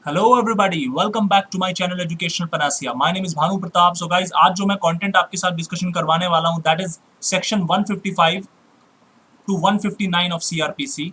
Hello everybody, welcome back to my channel educational panacea. My name is Bhanu Pratap. So guys, आज जो मैं content आपके साथ डिस्कशन करवाने वाला हूं that is section 155 to 159 of CrPC.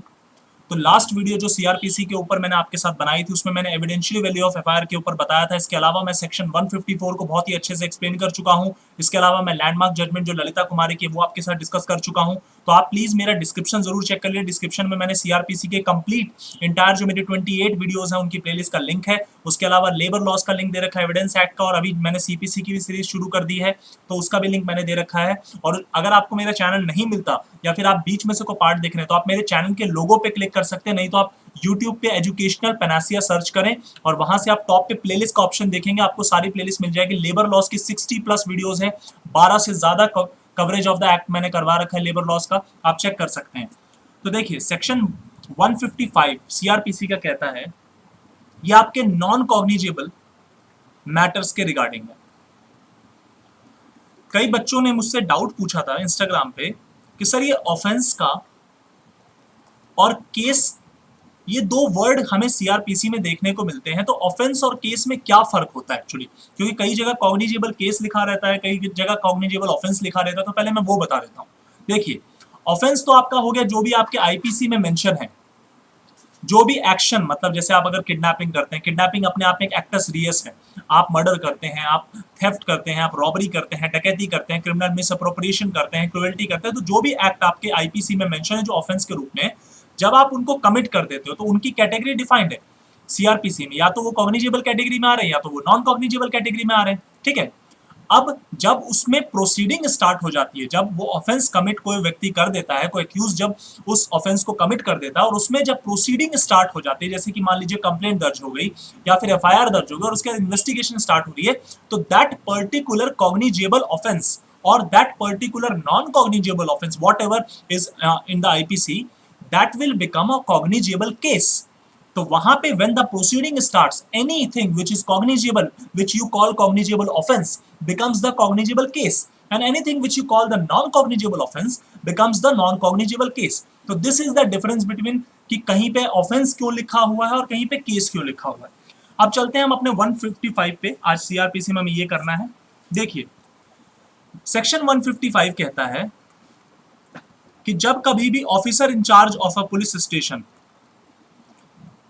तो लास्ट वीडियो जो सीआरपीसी के ऊपर मैंने आपके साथ बनाई थी उसमें मैंने एविडेंशियल वैल्यू ऑफ एफआईआर के ऊपर बताया था। इसके अलावा मैं सेक्शन 154 को बहुत ही अच्छे से एक्सप्लेन कर चुका हूं। इसके अलावा मैं लैंडमार्क जजमेंट जो ललिता कुमारी की वो आपके साथ डिस्कस कर चुका हूं। तो आप प्लीज मेरा डिस्क्रिप्शन जरूर चेक कर लीजिए। डिस्क्रिप्शन में मैंने सीआरपीसी के कंप्लीट इंटायर जो मेरी 28 वीडियोस हैं उनकी प्लेलिस्ट का लिंक है। उसके अलावा लेबर लॉस का लिंक दे रखा है, एविडेंस एक्ट का, और अभी मैंने सीपीसी की भी सीरीज शुरू कर दी है तो उसका भी लिंक मैंने दे रखा है। और अगर आपको मेरा चैनल नहीं मिलता या फिर आप बीच में से कोई पार्ट देख रहे हैं तो आप मेरे चैनल के लोगो पे क्लिक कर सकते हैं, नहीं तो आप यूट्यूब पे एजुकेशनल पेनासिया सर्च करें और वहां से आप टॉप पे प्लेलिस्ट का ऑप्शन देखेंगे, आपको सारी प्लेलिस्ट मिल जाएगी। लेबर लॉस की 60 प्लस वीडियोस हैं, 12 से ज्यादा कवरेज ऑफ द एक्ट मैंने करवा रखा है लेबर लॉस का, आप चेक कर सकते हैं। तो देखिए, सेक्शन 155 सीआरपीसी का कहता है ये आपके नॉन कॉग्निजेबल मैटर्स के रिगार्डिंग है। कई बच्चों ने मुझसे डाउट पूछा था इंस्टाग्राम पे कि सर ये ऑफेंस का और केस, ये दो वर्ड हमें सीआरपीसी में देखने को मिलते हैं, तो ऑफेंस और केस में क्या फर्क होता है एक्चुअली? क्योंकि कई जगह कॉग्निजेबल केस लिखा रहता है, कई जगह कॉग्निजेबल ऑफेंस लिखा रहता है। तो पहले मैं वो बता देता हूँ। देखिए, ऑफेंस तो आपका हो गया जो भी आपके आईपीसी में मेंशन है, जो भी एक्शन, मतलब जैसे आप अगर किडनैपिंग करते हैं, किडनैपिंग अपने आप में एक एक्टस रियस है। आप मर्डर करते हैं, आप थेफ्ट करते हैं, आप रॉबरी करते हैं, डकैती करते हैं, क्रिमिनल मिस अप्रोप्रिएशन करते हैं, क्रुएल्टी करते हैं, तो जो भी एक्ट आपके आईपीसी में मेंशन है जो ऑफेंस के रूप में, जब आप उनको कमिट कर देते हो तो उनकी कैटेगरी डिफाइंड है सीआरपीसी में। या तो वो कॉग्निजेबल कैटेगरी में आ रहे हैं या तो वो नॉन कॉग्निजेबल कैटेगरी में आ रहे हैं, ठीक है। अब जब उसमें प्रोसीडिंग स्टार्ट हो जाती है, जब वो ऑफेंस कमिट कोई व्यक्ति कर देता है, कोई एक्यूज जब उस ऑफेंस को कमिट कर देता है और उसमें जब प्रोसीडिंग स्टार्ट हो जाती है, जैसे कि मान लीजिए कंप्लेंट दर्ज हो गई या फिर एफआईआर दर्ज हो गई और उसके बाद इन्वेस्टिगेशन स्टार्ट हो रही है, तो दैट पर्टिकुलर कॉग्निजेबल ऑफेंस और that particular non cognizable offence what ever is in the IPC, that will become a cognizable case. तो वहां पे when the proceeding starts, anything which is cognizable, which you call cognizable offense, becomes the cognizable case, and anything which you call the non cognizable offense becomes the non cognizable case. तो this is the difference between कि कहीं पे offense क्यों लिखा हुआ है और कहीं पे case क्यों लिखा हुआ है। अब चलते हैं हम अपने 155 पे। आज सीआरपीसी में हमें ये करना है। देखिए, सेक्शन 155 कहता है कि जब कभी भी officer in charge of a police station,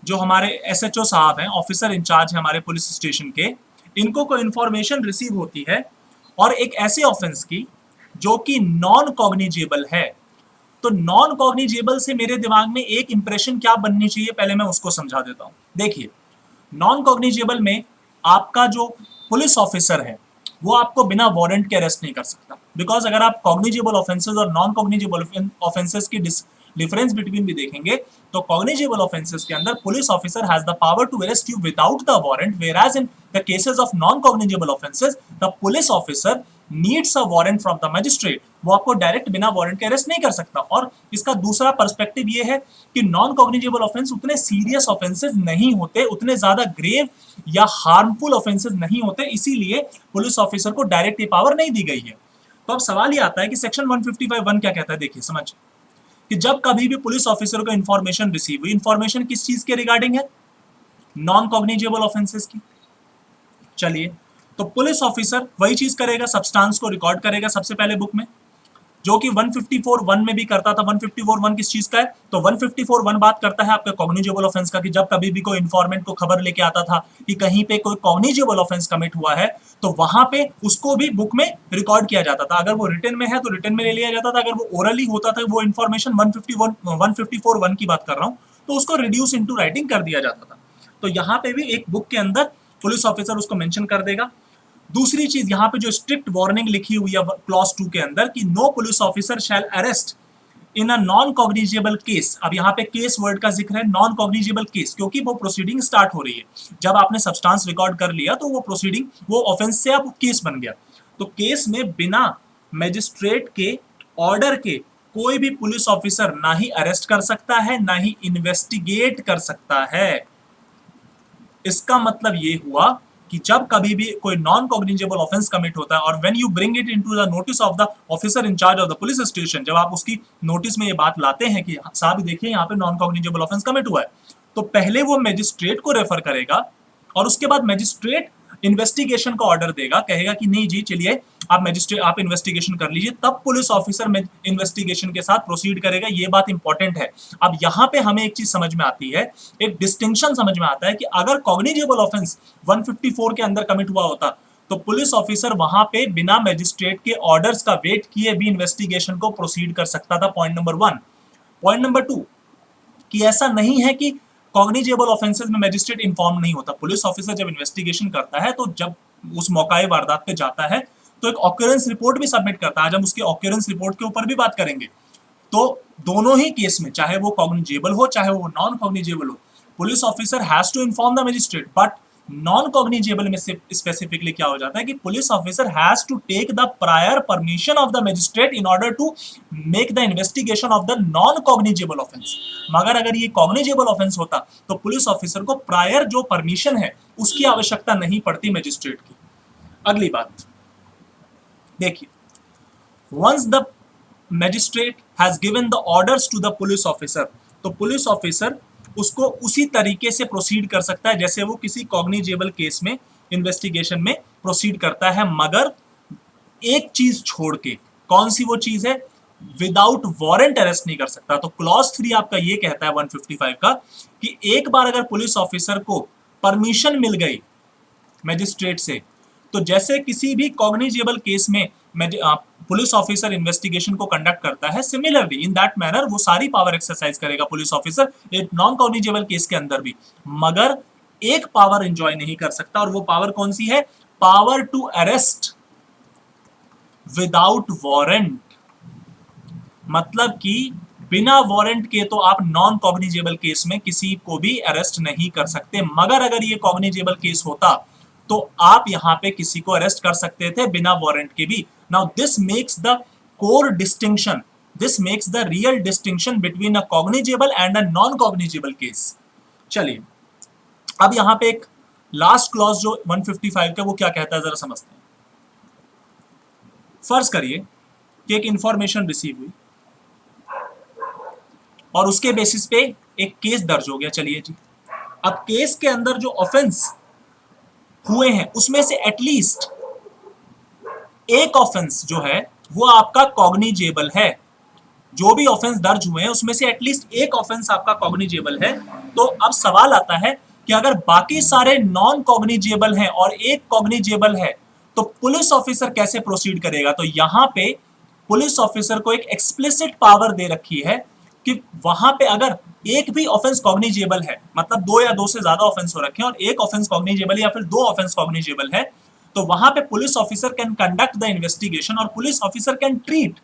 जो हमारे एसएचओ साहब हैं, ऑफिसर इंचार्ज हैं हमारे पुलिस स्टेशन के, इनको कोई इंफॉर्मेशन रिसीव होती है और एक ऐसे ऑफेंस की जो कि नॉन कॉग्निजेबल है, तो नॉन कॉग्निजेबल से मेरे दिमाग में एक इंप्रेशन क्या बननी चाहिए, पहले मैं उसको समझा देता हूं। देखिए, नॉन कॉग्निजेबल में आपका जो पुलिस ऑफिसर है वो आपको बिना वारंट के अरेस्ट नहीं कर सकता, बिकॉज अगर आप कॉग्निजेबल ऑफेंसेस और नॉन कॉग्निजेबल ऑफेंसेस की डिफरेंस बिटवीन भी देखेंगे तो कॉग्निजेबल ऑफेंसेस के अंदर police officer has the power to arrest you without the warrant, whereas in the cases of non cognizable offences the police officer needs a warrant from the magistrate. वो आपको direct बिना warrant के arrest नहीं कर सकता। और इसका दूसरा पर्सपेक्टिव ये है कि नॉन कॉग्निजेबल ऑफेंस उतने सीरियस ऑफेंसेस नहीं होते, उतने ज्यादा ग्रेव या हार्मफुल ऑफेंसेस नहीं होते, इसीलिए पुलिस ऑफिसर को डायरेक्ट ये पावर नहीं दी गई है। तो अब सवाल ये आता है कि सेक्शन 155(1) क्या कहता है। देखिए, समझ कि जब कभी भी पुलिस ऑफिसर को इंफॉर्मेशन रिसीव हुई, इंफॉर्मेशन किस चीज के रिगार्डिंग है, नॉन कॉग्निजेबल ऑफेंसेस की। चलिए, तो पुलिस ऑफिसर वही चीज करेगा, सब्सटेंस को रिकॉर्ड करेगा सबसे पहले बुक में, जो कि 154(1) में भी करता था। 154(1) किस चीज का है, तो 154(1) बात करता है आपका कॉग्निजेबल ऑफेंस का, कि जब कभी भी कोई इन्फॉर्मेंट को खबर लेके आता था कि कहीं पे कोई कॉग्निजेबल ऑफेंस कमिट हुआ है तो वहां पे उसको भी बुक में रिकॉर्ड किया जाता था। अगर वो रिटन में है तो रिटन में ले लिया जाता था, अगर वो ओरली होता था वो इन्फॉर्मेशन 154(1) की बात कर रहा हूं, तो उसको रिड्यूस इनटू राइटिंग कर दिया जाता था। तो यहाँ पे भी एक बुक के अंदर पुलिस ऑफिसर उसको मेंशन कर देगा। दूसरी चीज, यहां पे जो स्ट्रिक्ट वार्निंग लिखी हुई है क्लॉज 2 के अंदर कि no police officer shall arrest in a non cognizable case. अब यहाँ पे केस वर्ड का जिक्र है, नॉन कॉग्निजेबल केस, क्योंकि वो प्रोसीडिंग स्टार्ट हो रही है। जब आपने सब्सटेंस रिकॉर्ड कर लिया तो वो प्रोसीडिंग, वो ऑफेंस से अब केस बन गया। तो केस में बिना मैजिस्ट्रेट के ऑर्डर के कोई भी पुलिस ऑफिसर ना ही अरेस्ट कर सकता है ना ही इन्वेस्टिगेट कर सकता है। इसका मतलब ये हुआ कि जब कभी भी कोई नॉन कॉग्निजेबल ऑफेंस कमिट होता है और when you bring it into the notice of the officer in charge of the police station, जब आप उसकी नोटिस में ये बात लाते हैं कि साहब देखिए यहाँ पे नॉन कॉग्निजेबल ऑफेंस कमिट हुआ है, तो पहले वो मैजिस्ट्रेट को रेफर करेगा और उसके बाद मैजिस्ट्रेट इन्वेस्टिगेशन का ऑर्डर देगा, कहेगा कि नहीं जी चलिए आप मैजिस्ट्रेट आप इन्वेस्टिगेशन कर लीजिए, तब पुलिस ऑफिसर में इन्वेस्टिगेशन के साथ प्रोसीड करेगा। ये बात इंपॉर्टेंट है। अब यहां पे हमें एक चीज समझ में आती है, एक डिस्टिंक्शन समझ में आता है कि अगर कॉग्निजेबल ऑफेंस 154 के अंदर कमिट हुआ होता तो पुलिस ऑफिसर वहां पे बिना मैजिस्ट्रेट के ऑर्डर्स का वेट किए भी इन्वेस्टिगेशन को प्रोसीड कर सकता था। Point number 1। पॉइंट नंबर 2 कि ऐसा नहीं है कि कॉग्निजेबल ऑफेंसेस में मैजिस्ट्रेट इन्फॉर्म नहीं होता। पुलिस ऑफिसर जब इन्वेस्टिगेशन करता है तो जब उस मौके वारदात पे जाता है तो एक ऑक्यूरेंस रिपोर्ट भी सबमिट करता है। आज हम उसके ऑक्यूरेंस रिपोर्ट के ऊपर भी बात करेंगे। तो दोनों ही केस में, चाहे वो कॉग्निजेबल हो चाहे वो नॉन कॉग्निजेबल हो, police officer has to inform the magistrate. But non cognizable में स्पेसिफिकली क्या हो जाता है कि police officer has to take the prior permission of the magistrate in order to make the investigation of the non cognizable offence. मगर अगर ये cognizable offence होता तो पुलिस ऑफिसर को प्रायर जो परमिशन है उसकी आवश्यकता नहीं पड़ती मैजिस्ट्रेट की। अगली बात देखिए, once the magistrate has given the orders to the police officer, तो पुलिस ऑफिसर उसको उसी तरीके से प्रोसीड कर सकता है जैसे वो किसी कॉग्निजेबल केस में इन्वेस्टिगेशन में प्रोसीड करता है, मगर एक चीज छोड़ के। कौन सी वो चीज है? विदाउट वारंट अरेस्ट नहीं कर सकता। तो क्लॉज 3 आपका ये कहता है 155 का कि एक बार अगर पुलिस ऑफिसर को परमिशन मिल गई मैजिस्ट्रेट से, तो जैसे किसी भी कॉग्निजेबल केस में पुलिस ऑफिसर इन्वेस्टिगेशन को कंडक्ट करता है, सिमिलरली इन दैट मैनर वो सारी पावर एक्सरसाइज करेगा पुलिस ऑफिसर एक नॉन कॉग्निजेबल केस के अंदर भी। मगर एक पावर एंजॉय नहीं कर सकता, और वो पावर कौन सी है? Power to arrest without warrant. मतलब कि बिना वारंट के तो आप नॉन कॉग्निजेबल केस में किसी को भी अरेस्ट नहीं कर सकते, मगर अगर ये कॉग्निजेबल केस होता तो आप यहां पे किसी को अरेस्ट कर सकते थे बिना वारंट के भी। Now this makes the core distinction, this makes the real distinction between a cognizable and a non cognizable case. चलिए अब यहां पे एक लास्ट क्लॉज जो 155 का वो क्या कहता है जरा समझते हैं। फर्ज करिए कि एक इंफॉर्मेशन रिसीव हुई और उसके बेसिस पे एक केस दर्ज हो गया। चलिए जी, अब केस के अंदर जो ऑफेंस हुए हैं उसमें से एटलीस्ट एक ऑफेंस जो है वो आपका कॉग्निजेबल है। जो भी ऑफेंस दर्ज हुए हैं उसमें से एटलीस्ट एक ऑफेंस आपका कॉग्निजेबल है। तो अब सवाल आता है कि अगर बाकी सारे नॉन कॉग्निजेबल हैं और एक कॉग्निजेबल है तो पुलिस ऑफिसर कैसे प्रोसीड करेगा? तो यहां पे पुलिस ऑफिसर को एक एक्सप्लिसिट पावर दे रखी है कि वहां पे अगर एक भी ऑफेंस कॉग्निजेबल है, मतलब दो या दो से ज्यादा ऑफेंस हो रखे हैं और एक ऑफेंस कॉग्निजेबल है या फिर दो ऑफेंस कॉग्निजेबल है, तो वहां पे police officer can conduct the investigation और police officer can treat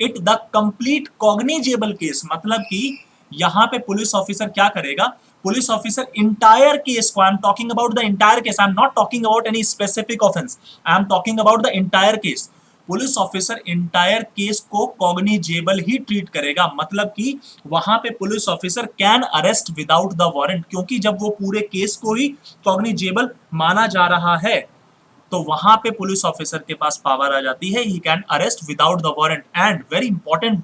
it the complete cognizable case. मतलब कि यहां पे पुलिस ऑफिसर क्या करेगा? पुलिस ऑफिसर इंटायर केस को, I am talking about the entire case, I am not talking about any specific offence, I am talking about the entire case. Police officer entire case को cognizable ही treat करेगा। मतलब कि वहां पे police officer can arrest without the warrant, क्योंकि जब वो पूरे केस को ही कॉग्निजेबल माना जा रहा है तो वहां पे पुलिस ऑफिसर के पास पावर आ जाती है, he can arrest without the warrant. And very important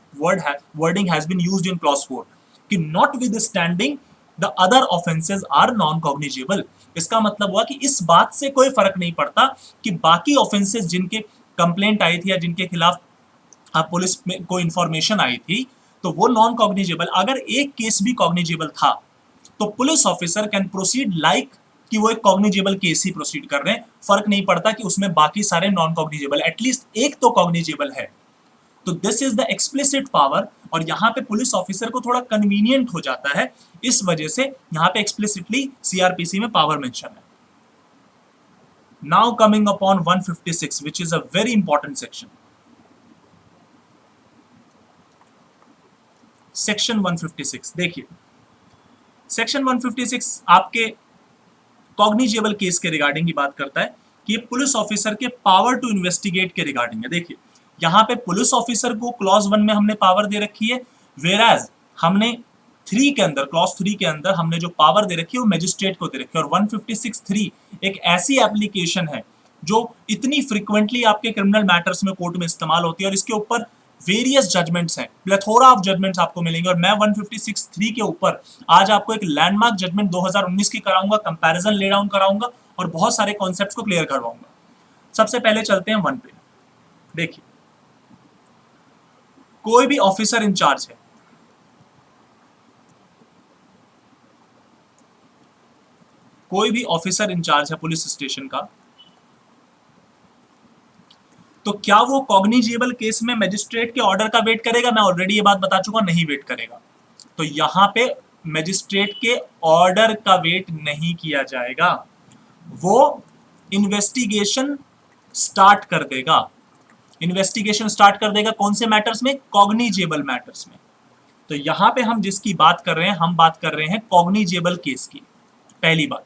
wording has been used in clause 4 कि notwithstanding the other offences are non cognizable. इसका मतलब हुआ कि इस बात से कोई फर्क नहीं पड़ता कि बाकी ऑफेंसेस जिनके कंप्लेंट आई थी या जिनके खिलाफ पुलिस में कोई इंफॉर्मेशन आई थी तो वो नॉन कॉग्निजेबल, अगर एक केस भी कॉग्निजेबल था तो police officer can proceed like कि वो एक कॉग्निजेबल केस ही प्रोसीड कर रहे हैं। फर्क नहीं पड़ता कि उसमें बाकी सारे नॉन कॉग्निजेबल, एटलीस्ट एक तो कॉग्निजेबल है। तो this is the explicit power, और यहां पे पुलिस ऑफिसर को थोड़ा कन्वीनियंट हो जाता है, इस वजह से यहां पे एक्सप्लिसिटली सीआरपीसी में पावर मेंशन है। Now coming upon 156 which is a very important section. Section 156 देखिए, सेक्शन 156 आपके कॉग्निजेबल केस के रिगार्डिंग की बात करता है कि ये पुलिस ऑफिसर के पावर टू इन्वेस्टिगेट के रिगार्डिंग है। देखिए यहां पे पुलिस ऑफिसर को क्लॉज 1 में हमने पावर दे रखी है, वेराज हमने 3 के अंदर, क्लॉज 3 के अंदर हमने जो पावर दे रखी है वो मैजिस्ट्रेट को दे रखी है। और 156(3) एक ऐसी एप्लीकेशन है जो इतनी फ्रिक्वेंटली आपके क्रिमिनल मैटर्स में कोर्ट में इस्तेमाल होती है और इसके ऊपर वेरियस जजमेंट्स हैं, प्लेथोरा ऑफ जजमेंट्स आपको मिलेंगे, और मैं 156(3) के ऊपर आज आपको एक लैंडमार्क जजमेंट 2019 की कराऊंगा, कंपैरिजन ले डाउन कराऊंगा और बहुत सारे कॉन्सेप्ट्स को क्लियर करवाऊंगा। सबसे पहले चलते हैं 1 पे। देखिए, कोई भी ऑफिसर इंचार्ज है, कोई भी ऑफिसर इंचार्ज है पुलिस स्टेशन का, तो क्या वो कॉग्निजेबल केस में मजिस्ट्रेट के ऑर्डर का वेट करेगा? मैं ऑलरेडी ये बात बता चुका, नहीं वेट करेगा। तो यहां पे मजिस्ट्रेट के ऑर्डर का वेट नहीं किया जाएगा, वो इन्वेस्टिगेशन स्टार्ट कर देगा। इन्वेस्टिगेशन स्टार्ट कर देगा कौन से मैटर्स में? कॉग्निजेबल मैटर्स में। तो यहां पे हम जिसकी बात कर रहे हैं, हम बात कर रहे हैं कॉग्निजेबल केस की। पहली बात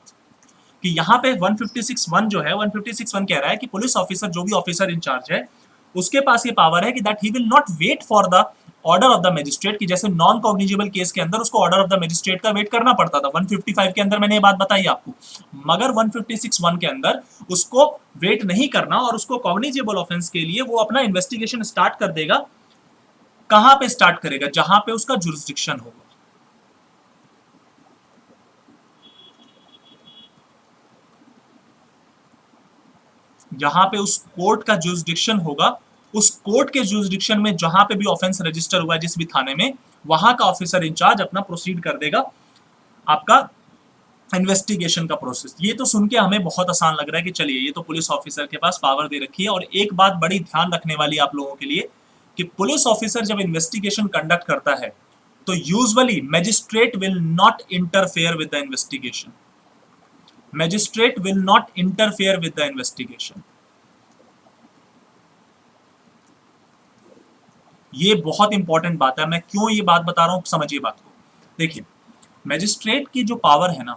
कि यहाँ पे 156(1) जो है, 156(1) कह रहा है कि पुलिस ऑफिसर, जो भी ऑफिसर इंचार्ज है, उसके पास ये पावर है कि that he will not wait for the order of the magistrate, कि जैसे नॉन कॉग्निजेबल केस के अंदर उसको ऑर्डर ऑफ द मजिस्ट्रेट का वेट करना पड़ता था 155 के अंदर, मैंने ये बात बताई आपको। मगर 156(1) के अंदर उसको वेट नहीं करना और उसको कॉग्निजेबल ऑफेंस के लिए वो अपना इन्वेस्टिगेशन स्टार्ट कर देगा। कहां पे स्टार्ट करेगा? जहां पे उसका जुरिस्डिक्शन होगा। जहां पे उस कोर्ट का जुरिस्डिक्शन होगा, उस कोर्ट के जुरिस्डिक्शन में जहां पे भी ऑफेंस रजिस्टर हुआ है, जिस भी थाने में, वहां का ऑफिसर इंचार्ज अपना प्रोसीड कर देगा आपका इन्वेस्टिगेशन का प्रोसेस। ये तो सुन के हमें बहुत आसान लग रहा है कि चलिए ये तो पुलिस ऑफिसर के पास पावर दे रखी है। और एक बात बड़ी ध्यान रखने वाली आप लोगों के लिए कि पुलिस ऑफिसर जब इन्वेस्टिगेशन कंडक्ट करता है तो usually magistrate will not interfere with the investigation. Magistrate will not interfere with the investigation. ये बहुत इंपॉर्टेंट बात है। मैं क्यों ये बात बता रहा हूं, समझिए बात को। देखिए, मैजिस्ट्रेट की जो पावर है ना,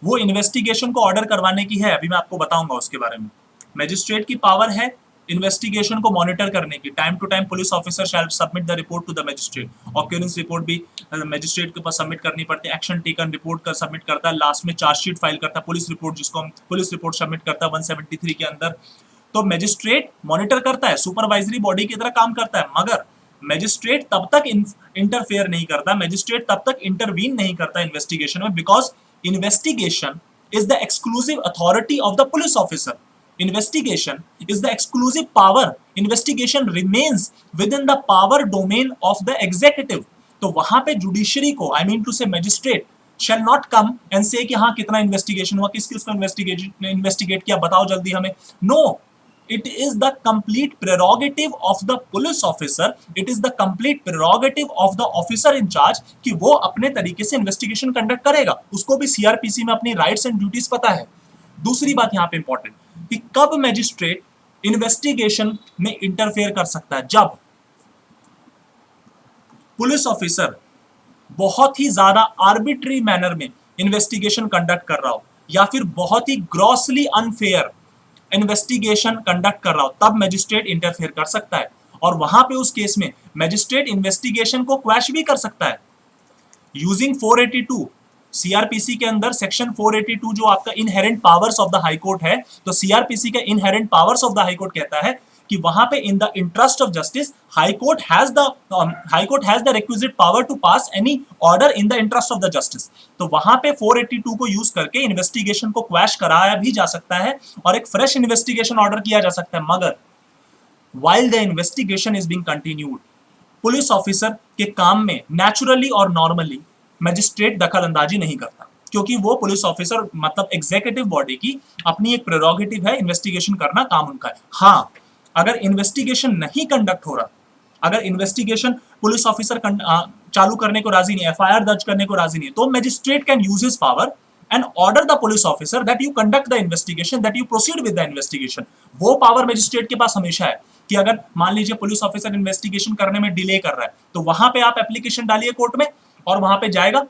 वो इन्वेस्टिगेशन को ऑर्डर करवाने की है। अभी मैं आपको बताऊंगा उसके बारे में। मैजिस्ट्रेट की पावर है इन्वेस्टिगेशन को मॉनिटर करने की। Time to time police officer shall submit the report to the magistrate. Occurrence report भी मैजिस्ट्रेट के पास सबमिट करनी पड़ती है। एक्शन टेकन रिपोर्ट कर सबमिट करता है। लास्ट में चार्जशीट फाइल करता है, पुलिस रिपोर्ट, जिसको हम पुलिस रिपोर्ट सबमिट करता है 173 के अंदर। तो मैजिस्ट्रेट मॉनिटर करता है, सुपरवाइजरी बॉडी की तरह काम करता है। मगर मैजिस्ट्रेट तब तक इंटरफेयर नहीं करता, मैजिस्ट्रेट तब तक इंटरवीन नहीं करता इन्वेस्टिगेशन में, because investigation is the exclusive authority of the police officer. Investigation is the exclusive power. Investigation remains within the power domain of the executive. तो वहां पे जुडिशरी को, आई मीन टू से magistrate, shall not come and say कि हाँ कितना investigation हुआ, किस किस को इन्वेस्टिगेट किया, बताओ जल्दी हमें। No, it is the complete prerogative of the police officer, it is the complete prerogative of the officer in charge कि वो अपने तरीके से इन्वेस्टिगेशन कंडक्ट करेगा। उसको भी सीआरपीसी में अपनी राइट्स एंड ड्यूटीज पता है। दूसरी बात यहां पे इंपॉर्टेंट कि कब मैजिस्ट्रेट इन्वेस्टिगेशन में इंटरफेयर कर सकता है? जब पुलिस ऑफिसर बहुत ही ज्यादा आर्बिट्री मैनर में इन्वेस्टिगेशन कंडक्ट कर रहा हो, या फिर बहुत ही ग्रॉसली अनफेयर इन्वेस्टिगेशन कंडक्ट कर रहा हो, तब मैजिस्ट्रेट इंटरफेयर कर सकता है। और वहां पे उस केस में मैजिस्ट्रेट इन्वेस्टिगेशन को क्वैश भी कर सकता है यूजिंग 482। सीआरपीसी के अंदर सेक्शन 482 जो आपका inherent powers of the high court है, तो सीआरपीसी का inherent powers of the high court कहता है कि वहां पे in the interest of justice high court has the requisite power to pass any order in the interest of the justice. तो वहां पे 482 को यूज करके इन्वेस्टिगेशन को क्वैश कराया भी जा सकता है और एक फ्रेश इन्वेस्टिगेशन ऑर्डर किया जा सकता है। मगर while the investigation is being continued, police officer के काम में नेचुरली और नॉर्मली मैजिस्ट्रेट दखल अंदाजी नहीं करता, क्योंकि वो पुलिस ऑफिसर मतलब एग्जीक्यूटिव बॉडी की अपनी एक प्रेरोगेटिव है, इन्वेस्टिगेशन करना काम उनका है। हाँ, अगर इन्वेस्टिगेशन नहीं कंडक्ट हो रहा, अगर इन्वेस्टिगेशन पुलिस ऑफिसर चालू करने को राजी नहीं, एफआईआर दर्ज करने को राजी नहीं, तो magistrate can use his power and order the police officer that you conduct the investigation, that you proceed with the investigation. वो पावर मैजिस्ट्रेट के पास हमेशा है कि अगर मान लीजिए पुलिस ऑफिसर इन्वेस्टिगेशन करने में डिले कर रहा है, तो वहां पे आप एप्लीकेशन डालिए कोर्ट में और वहां पे जाएगा,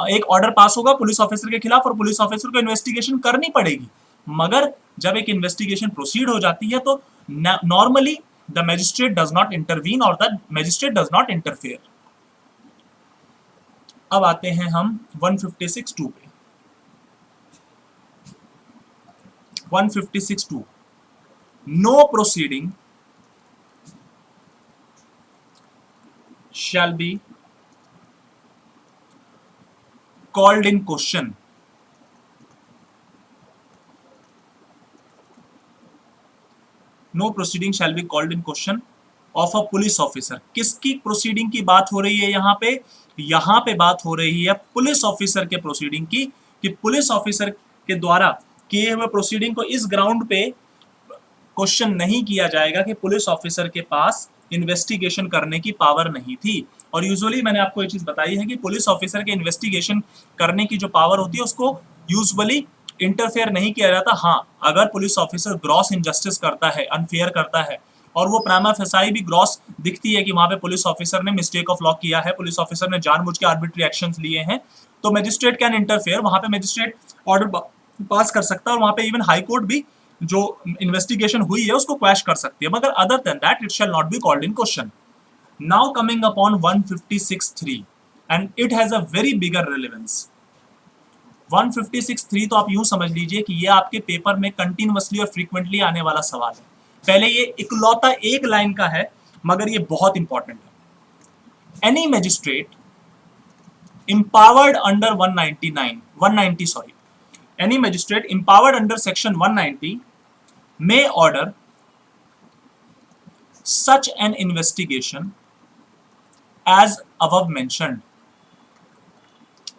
एक ऑर्डर पास होगा पुलिस ऑफिसर के खिलाफ और पुलिस ऑफिसर को इन्वेस्टिगेशन करनी पड़ेगी। मगर जब एक इन्वेस्टिगेशन प्रोसीड हो जाती है तो normally the magistrate does not intervene और the magistrate does not interfere. अब आते हैं हम 156(2) पे। 156(2) no proceeding shall be called in question. No proceeding shall be called in question of a police officer. किसकी प्रोसीडिंग की बात हो रही है यहाँ पे बात हो रही है पुलिस ऑफिसर के प्रोसीडिंग की, कि पुलिस ऑफिसर के द्वारा किए हुए प्रोसीडिंग को इस ग्राउंड पे क्वेश्चन नहीं किया जाएगा कि पुलिस ऑफिसर के पास इन्वेस्टिगेशन करने की पावर नहीं थी। और यूजुअली मैंने आपको ये चीज बताई है कि पुलिस ऑफिसर के इन्वेस्टिगेशन करने की जो पावर होती है उसको यूजुअली इंटरफेयर नहीं किया जाता। हाँ, अगर पुलिस ऑफिसर ग्रॉस इनजस्टिस करता है, अनफेयर करता है, और वो प्राइमा फेसाई भी ग्रॉस दिखती है कि वहां पे पुलिस ऑफिसर ने मिस्टेक ऑफ लॉ किया है, पुलिस ऑफिसर ने जानबूझ के आर्बिट्री एक्शंस लिए हैं, तो मजिस्ट्रेट कैन इंटरफेयर, वहां पे मजिस्ट्रेट ऑर्डर पास कर सकता है और वहां पे इवन हाई कोर्ट भी जो इन्वेस्टिगेशन हुई है उसको क्वैश कर सकती है, मगर other than that it shall not be called in question. Now coming upon 156(3) and it has a very bigger relevance. 156(3) तो आप यूं समझ लीजिए कि ये आपके पेपर में कंटिन्यूअसली और फ्रीक्वेंटली आने वाला सवाल है। पहले ये इकलौता एक लाइन का है, मगर ये बहुत इंपॉर्टेंट है। Any magistrate empowered under 190 sorry, any magistrate empowered under section 190 may order such an investigation as above mentioned।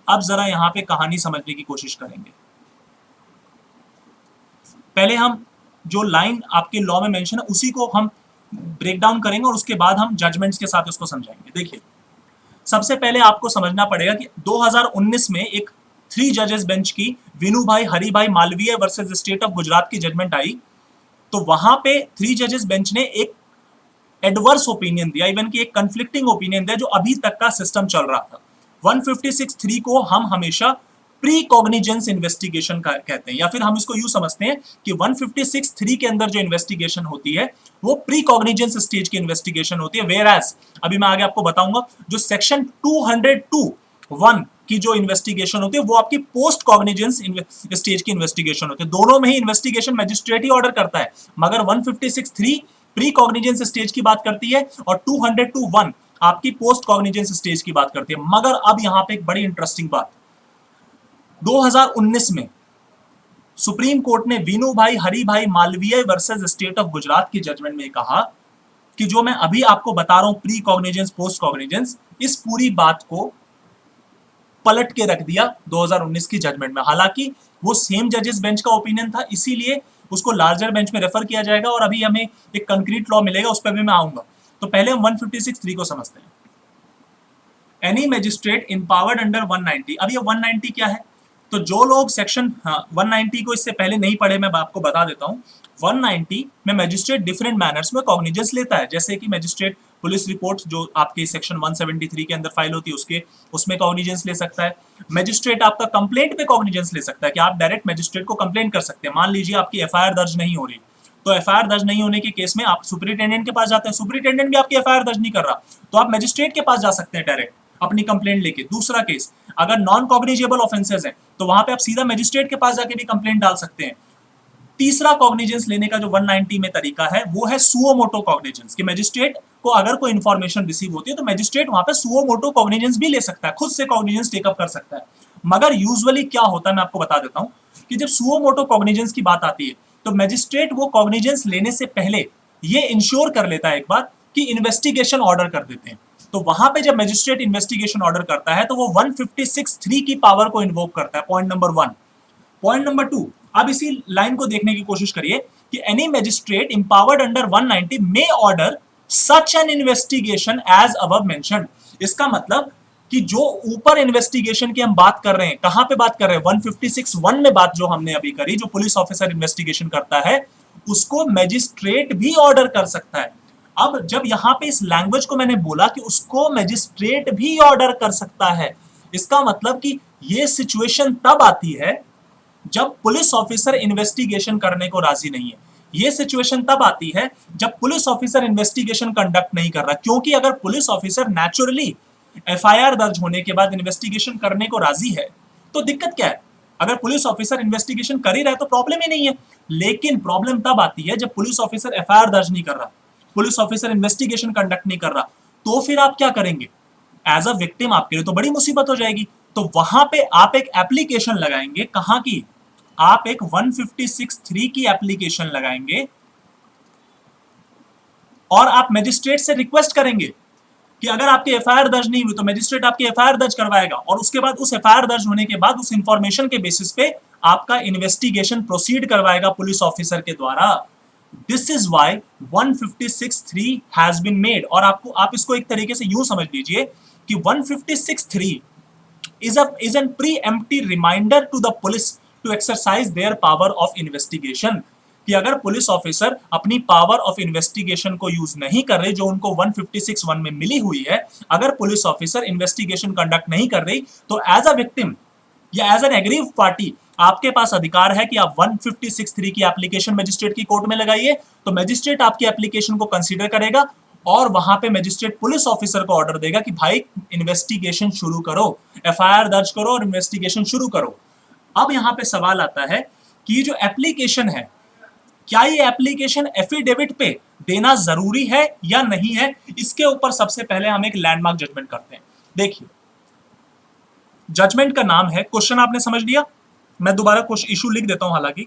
अब जरा यहां पे कहानी समझने की कोशिश करेंगे। पहले हम जो लाइन आपके लॉ में मेंशन है उसी को हम ब्रेक डाउन करेंगे और उसके बाद हम जजमेंट्स के साथ उसको समझाएंगे। देखिए, सबसे पहले आपको समझना पड़ेगा कि 2019 में एक 3 जजेस बेंच की Vinubhai Haribhai Malviya versus state of Gujarat की जजमेंट आई, तो वहां पे 3 जजेस बेंच ने एक एडवर्स ओपिनियन दिया, इवन कि एक कंफ्लिक्टिंग ओपिनियन दिया जो अभी तक का सिस्टम चल रहा था। 156(3) को हम हमेशा प्री कॉग्निजेंस इन्वेस्टिगेशन कहते हैं, या फिर हम इसको यूं समझते हैं कि 156(3) के अंदर जो इन्वेस्टिगेशन होती है वो प्री कॉग्निजेंस स्टेज की इन्वेस्टिगेशन होती है। वेयर एज अभी मैं आगे आपको बताऊंगा जो सेक्शन 202(1) की जो इन्वेस्टिगेशन होती है वो आपकी पोस्ट कॉग्निजेंस स्टेज की इन्वेस्टिगेशन होती है। दोनों में ही इन्वेस्टिगेशन मैजिस्ट्रेट ही ऑर्डर करता है, मगर 156(3) प्री कॉग्निजेंस स्टेज की बात करती है और 202(1) आपकी पोस्ट कॉग्निजेंस स्टेज की बात करती है। मगर अब यहां पे एक बड़ी इंटरेस्टिंग बात, 2019 में सुप्रीम कोर्ट ने Vinubhai Haribhai Malviya versus state of Gujarat की जजमेंट में कहा कि जो मैं अभी आपको बता रहा हूं प्री कॉग्निजेंस पोस्ट कॉग्निजेंस, इस पूरी बात को पलट के रख दिया 2019 की जजमेंट में। हालांकि वो सेम जजेस बेंच का ओपिनियन था, इसीलिए उसको लार्जर बेंच में रेफर किया जाएगा और अभी हमें एक कंक्रीट लॉ मिलेगा, उस पर भी मैं आऊंगा। तो पहले हम 156(3) को समझते हैं। Any magistrate empowered under 190। अब ये 190 क्या है? तो जो लोग सेक्शन 190 को इससे पहले नहीं पढ़े, मैं आपको बता देता हूं। 190 में मैजिस्ट्रेट डिफरेंट मैनर्स में कॉग्निजेंस लेता है, जैसे कि मैजिस्ट्रेट पुलिस रिपोर्ट जो आपके सेक्शन 173 के अंदर फाइल होती है उसमें कॉग्निजेंस ले सकता है। मैजिस्ट्रेट आपका कंप्लेंट पे कॉग्निजेंस ले सकता है कि आप डायरेक्ट मैजिस्ट्रेट को कंप्लेंट कर सकते हैं। मान लीजिए आपकी एफआईआर दर्ज नहीं हो रही, तो एफआईआर दर्ज नहीं होने के केस में आप सुपरिटेंडेंट के पास जाते हैं, सुपरिटेंडेंट भी आपकी एफआईआर दर्ज नहीं कर रहा, तो आप मैजिस्ट्रेट के पास जा सकते हैं डायरेक्ट अपनी कंप्लेंट लेके। दूसरा केस, अगर नॉन कॉग्निजेबल ऑफेंसेस हैं तो वहां पे आप सीधा मैजिस्ट्रेट के पास जाके भी कंप्लेंट डाल सकते हैं। तीसरा कॉग्निजेंस लेने का जो 190 में तरीका है वो है सुओ मोटो कॉग्निजेंस, कि मैजिस्ट्रेट को अगर कोई इंफॉर्मेशन रिसीव होती है तो मैजिस्ट्रेट वहां पे सुओ मोटो कॉग्निजेंस भी ले सकता है, खुद से कॉग्निजेंस टेकअप कर सकता है। मगर यूजुअली क्या होता है मैं आपको बता देता हूं कि जब सुओ मोटो कॉग्निजेंस की बात आती है तो मैजिस्ट्रेट वो कॉग्निजेंस लेने से पहले ये इंश्योर कर लेता है एक बार कि इन्वेस्टिगेशन ऑर्डर कर देते हैं। तो वहां पे जब मैजिस्ट्रेट इन्वेस्टिगेशन ऑर्डर करता है तो वो 156(3) की पावर को इन्वोक करता है, पॉइंट नंबर 1। पॉइंट नंबर 2, अब इसी लाइन को देखने की कोशिश करिए कि any magistrate empowered under 190 may order such an investigation as above mentioned. इसका मतलब कि जो ऊपर इन्वेस्टिगेशन की हम बात कर रहे हैं, कहां पे बात कर रहे हैं, 156(1) में बात जो हमने अभी करी, जो पुलिस ऑफिसर इन्वेस्टिगेशन करता है उसको मैजिस्ट्रेट भी ऑर्डर कर सकता है। अब जब यहां पे इस लैंग्वेज को मैंने बोला कि उसको मैजिस्ट्रेट भी ऑर्डर कर सकता है, इसका मतलब कि यह सिचुएशन तब आती है जब पुलिस ऑफिसर इन्वेस्टिगेशन करने को राजी नहीं है। यह सिचुएशन तब आती है जब पुलिस ऑफिसर इन्वेस्टिगेशन कंडक्ट नहीं कर रहा, क्योंकि अगर पुलिस ऑफिसर नेचुरली एफआईआर दर्ज होने के बाद इन्वेस्टिगेशन करने को राजी है तो दिक्कत क्या है? अगर पुलिस ऑफिसर इन्वेस्टिगेशन कर ही रहा है तो प्रॉब्लम ही नहीं है। लेकिन प्रॉब्लम तब आती है जब पुलिस ऑफिसर एफआईआर दर्ज नहीं कर रहा, पुलिस ऑफिसर इन्वेस्टिगेशन कंडक्ट नहीं कर रहा, तो फिर आप क्या करेंगे? एज अ विक्टिम आपके लिए तो बड़ी मुसीबत हो जाएगी। तो वहां पे आप एक एप्लीकेशन लगाएंगे, कहां की? आप एक 156(3) की एप्लीकेशन लगाएंगे और आप मजिस्ट्रेट से रिक्वेस्ट करेंगे कि अगर आपकी एफआईआर दर्ज नहीं हुई तो मजिस्ट्रेट आपकी एफआईआर दर्ज करवाएगा, और उसके बाद उस एफआईआर दर्ज होने के बाद उस इंफॉर्मेशन के बेसिस पे आपका इन्वेस्टिगेशन प्रोसीड करवाएगा पुलिस ऑफिसर के द्वारा। This is why 156(3) has been made. और आपको, आप इसको एक तरीके से यूं समझ लीजिए कि 156(3) is an preemptive reminder to the police to exercise their power of investigation। कि अगर पुलिस ऑफिसर अपनी पावर ऑफ इन्वेस्टिगेशन को यूज नहीं कर रहे, जो उनको 156(1) में मिली हुई है, अगर पुलिस ऑफिसर इन्वेस्टिगेशन कंडक्ट नहीं कर रही, तो एज अ विक्टिम या एज एन एग्रीव्ड पार्टी आपके पास अधिकार है कि आप 156(3) की एप्लीकेशन मजिस्ट्रेट की कोर्ट में लगाइए। तो मजिस्ट्रेट आपकी एप्लीकेशन को कंसीडर करेगा और वहां पे मजिस्ट्रेट पुलिस ऑफिसर को ऑर्डर देगा कि भाई इन्वेस्टिगेशन शुरू करो, एफआईआर दर्ज करो और इन्वेस्टिगेशन शुरू करो। अब यहां पे सवाल आता है कि ये जो एप्लीकेशन है, क्या ये एप्लीकेशन एफिडेविट पे देना जरूरी है या नहीं है? इसके ऊपर सबसे पहले हम एक लैंडमार्क जजमेंट करते हैं। देखिए, जजमेंट का नाम है, क्वेश्चन आपने समझ लिया, मैं दोबारा कुछ इशू लिख देता हूं। हालांकि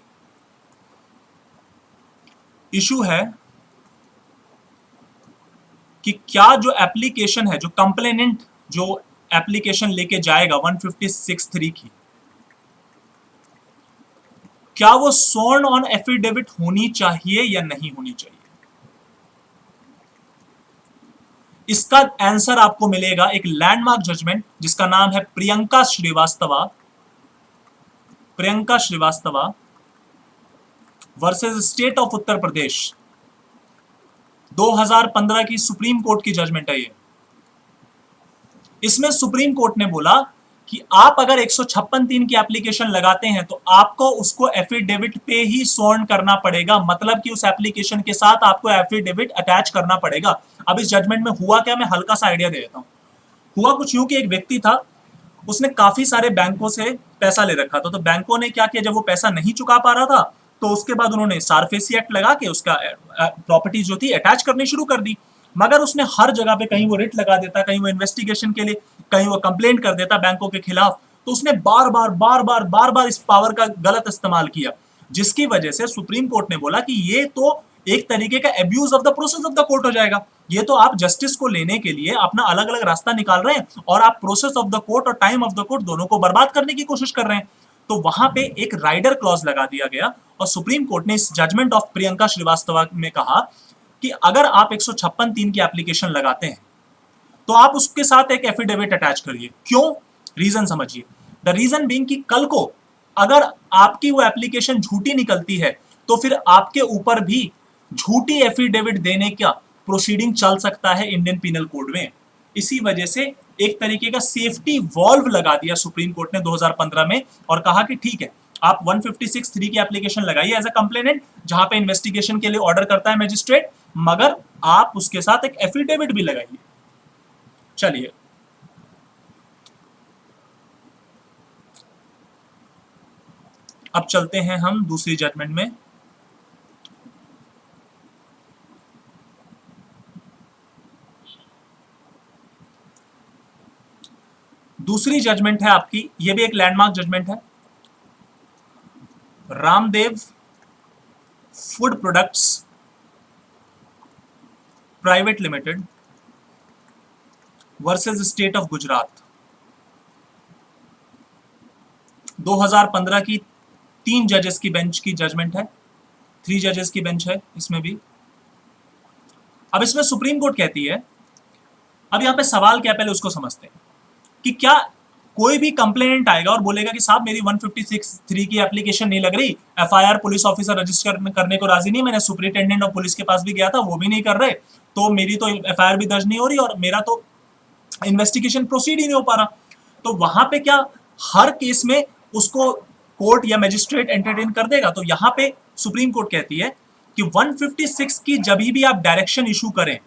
इशू है कि क्या जो एप्लीकेशन है, जो कंप्लेनेंट जो एप्लीकेशन लेके जाएगा 156(3) की, क्या वो स्worn ऑन एफिडेविट होनी चाहिए या नहीं होनी चाहिए? इसका आंसर आपको मिलेगा एक लैंडमार्क जजमेंट जिसका नाम है Priyanka Srivastava, Priyanka Srivastava versus state of Uttar Pradesh. 2015 की सुप्रीम कोर्ट की जजमेंट है ये। इसमें सुप्रीम कोर्ट ने बोला कि आप अगर 156(3) की एप्लीकेशन लगाते हैं तो आपको उसको एफिडेविट पे ही स्वर्ण करना पड़ेगा, मतलब कि उस एप्लीकेशन के साथ आपको एफिडेविट अटैच करना पड़ेगा। अब इस जजमेंट में हुआ क्या, मैं हल्का सा आइडिया दे देता हूं। हुआ कुछ यूं कि एक व्यक्ति था, उसने काफी सारे बैंकों से पैसा ले रखा था। तो बैंकों ने क्या किया, जब वो पैसा नहीं चुका पा रहा था तो उसके बाद उन्होंने सारफेसी एक्ट लगा के उसका प्रॉपर्टी जो थी अटैच करनी शुरू कर दी। मगर उसने हर जगह पे, कहीं वो रिट लगा देता, कहीं वो इन्वेस्टिगेशन के लिए, कहीं वो कंप्लेंट कर देता बैंकों के खिलाफ। तो उसने बार बार इस पावर का गलत इस्तेमाल किया, जिसकी वजह से सुप्रीम कोर्ट ने बोला कि ये तो एक तरीके का abuse of the process of the court हो जाएगा। ये तो आप जस्टिस को लेने के लिए अपना अलग अलग रास्ता निकाल रहे हैं और आप प्रोसेस ऑफ द कोर्ट और टाइम ऑफ द कोर्ट दोनों को बर्बाद करने की कोशिश कर रहे हैं। तो वहां पे एक राइडर क्लॉज लगा दिया गया और सुप्रीम कोर्ट ने इस जजमेंट ऑफ प्रियंका श्रीवास्तवा में कहा कि अगर आप 156(3) की एप्लीकेशन लगाते हैं तो आप उसके साथ एक एफिडेविट अटैच करिए। क्यों? रीजन समझिए। द रीजन बीइंग कि कल को अगर आपकी वो एप्लीकेशन झूठी निकलती है तो फिर आपके ऊपर भी झूठी एफिडेविट देने का प्रोसीडिंग चल सकता है इंडियन पीनल कोड में। इसी वजह से एक तरीके का सेफ्टी वॉल्व लगा दिया सुप्रीम कोर्ट ने 2015 में और कहा कि ठीक है, आप 156(3) की एप्लीकेशन लगाइए एज अ कंप्लेनेंट, जहां पे इन्वेस्टिगेशन के लिए ऑर्डर करता है मजिस्ट्रेट, मगर आप उसके साथ एक एफिडेविट भी लगाइए। चलिए, अब चलते हैं हम दूसरी जजमेंट में। दूसरी जजमेंट है आपकी, यह भी एक लैंडमार्क जजमेंट है, Ramdev food products private limited versus state of Gujarat. 2015 की 3 जजेस की बेंच की जजमेंट है, 3 जजेस की बेंच है इसमें भी। अब इसमें सुप्रीम कोर्ट कहती है, अब यहां पे सवाल क्या, पहले उसको समझते हैं कि क्या कोई भी कंप्लेनेंट आएगा और बोलेगा कि साहब मेरी 156(3) की एप्लीकेशन नहीं लग रही, एफआईआर पुलिस ऑफिसर रजिस्टर करने को राजी नहीं, मैंने सुपरिटेंडेंट ऑफ पुलिस के पास भी गया था, वो भी नहीं कर रहे, तो मेरी तो एफआईआर भी दर्ज नहीं हो रही और मेरा तो इन्वेस्टिगेशन प्रोसीड ही नहीं हो पा रहा। तो वहां पे क्या हर केस में उसको कोर्ट या मजिस्ट्रेट एंटरटेन कर देगा? तो यहां पे सुप्रीम कोर्ट कहती है कि 156 की जब भी आप डायरेक्शन इशू करें,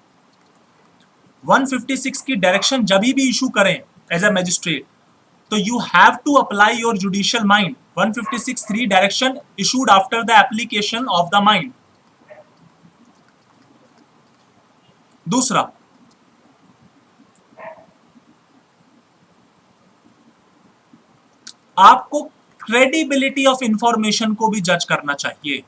156 की डायरेक्शन जब भी इशू करें एज अ मजिस्ट्रेट, तो you have to apply your judicial mind. 156(3) direction issued after the application of the mind. दूसरा, आपको क्रेडिबिलिटी ऑफ इंफॉर्मेशन को भी जज करना चाहिए।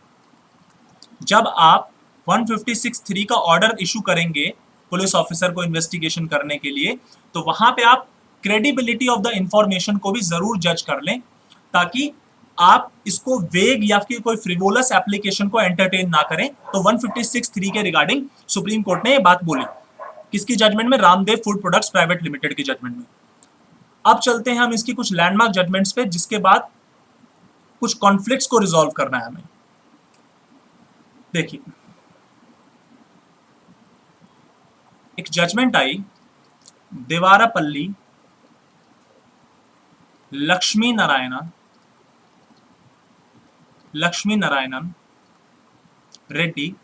जब आप 156(3) का ऑर्डर इशू करेंगे पुलिस ऑफिसर को इन्वेस्टिगेशन करने के लिए, तो वहां पे आप क्रेडिबिलिटी ऑफ द इंफॉर्मेशन को भी जरूर जज कर लें, ताकि आप इसको वेग या फिर कोई फ्रिवोलस एप्लीकेशन को एंटरटेन ना करें। तो 156(3) के रिगार्डिंग सुप्रीम कोर्ट ने यह बात बोली, किसकी जजमेंट में? Ramdev food products private limited की जजमेंट में। अब चलते हैं हम इसकी कुछ लैंडमार्क जजमेंट्स पे, जिसके बाद कुछ कॉन्फ्लिक्ट्स को रिजॉल्व करना है हमें। देखिए, एक जजमेंट आई देवारापल्ली लक्ष्मी नारायणन रेड्डी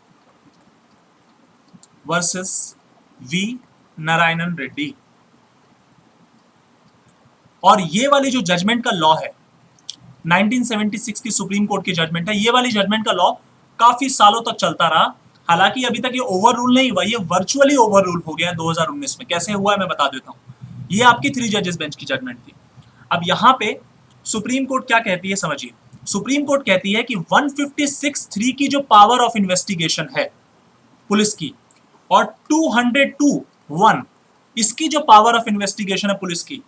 वर्सेस वी नारायणन रेड्डी। और ये वाली जो जजमेंट का लॉ है 1976 की सुप्रीम कोर्ट की जजमेंट है, ये वाली जजमेंट का लॉ काफी सालों तक चलता रहा। हालांकि अभी तक ये ओवर रूल नहीं हुआ, ये वर्चुअली ओवर रूल हो गया 2019 में। कैसे हुआ है मैं बता देता हूं। ये आपकी 3 जजेस बेंच की जजमेंट थी। अब यहां पे सुप्रीम कोर्ट क्या कहती है समझिए। सुप्रीम कोर्ट कहती है कि 156(3) की जो पावर ऑफ इन्वेस्टिगेशन है पुलिस की, और 202(1) इसकी जो पावर ऑफ इन्वेस्टिगेशन है पुलिस की,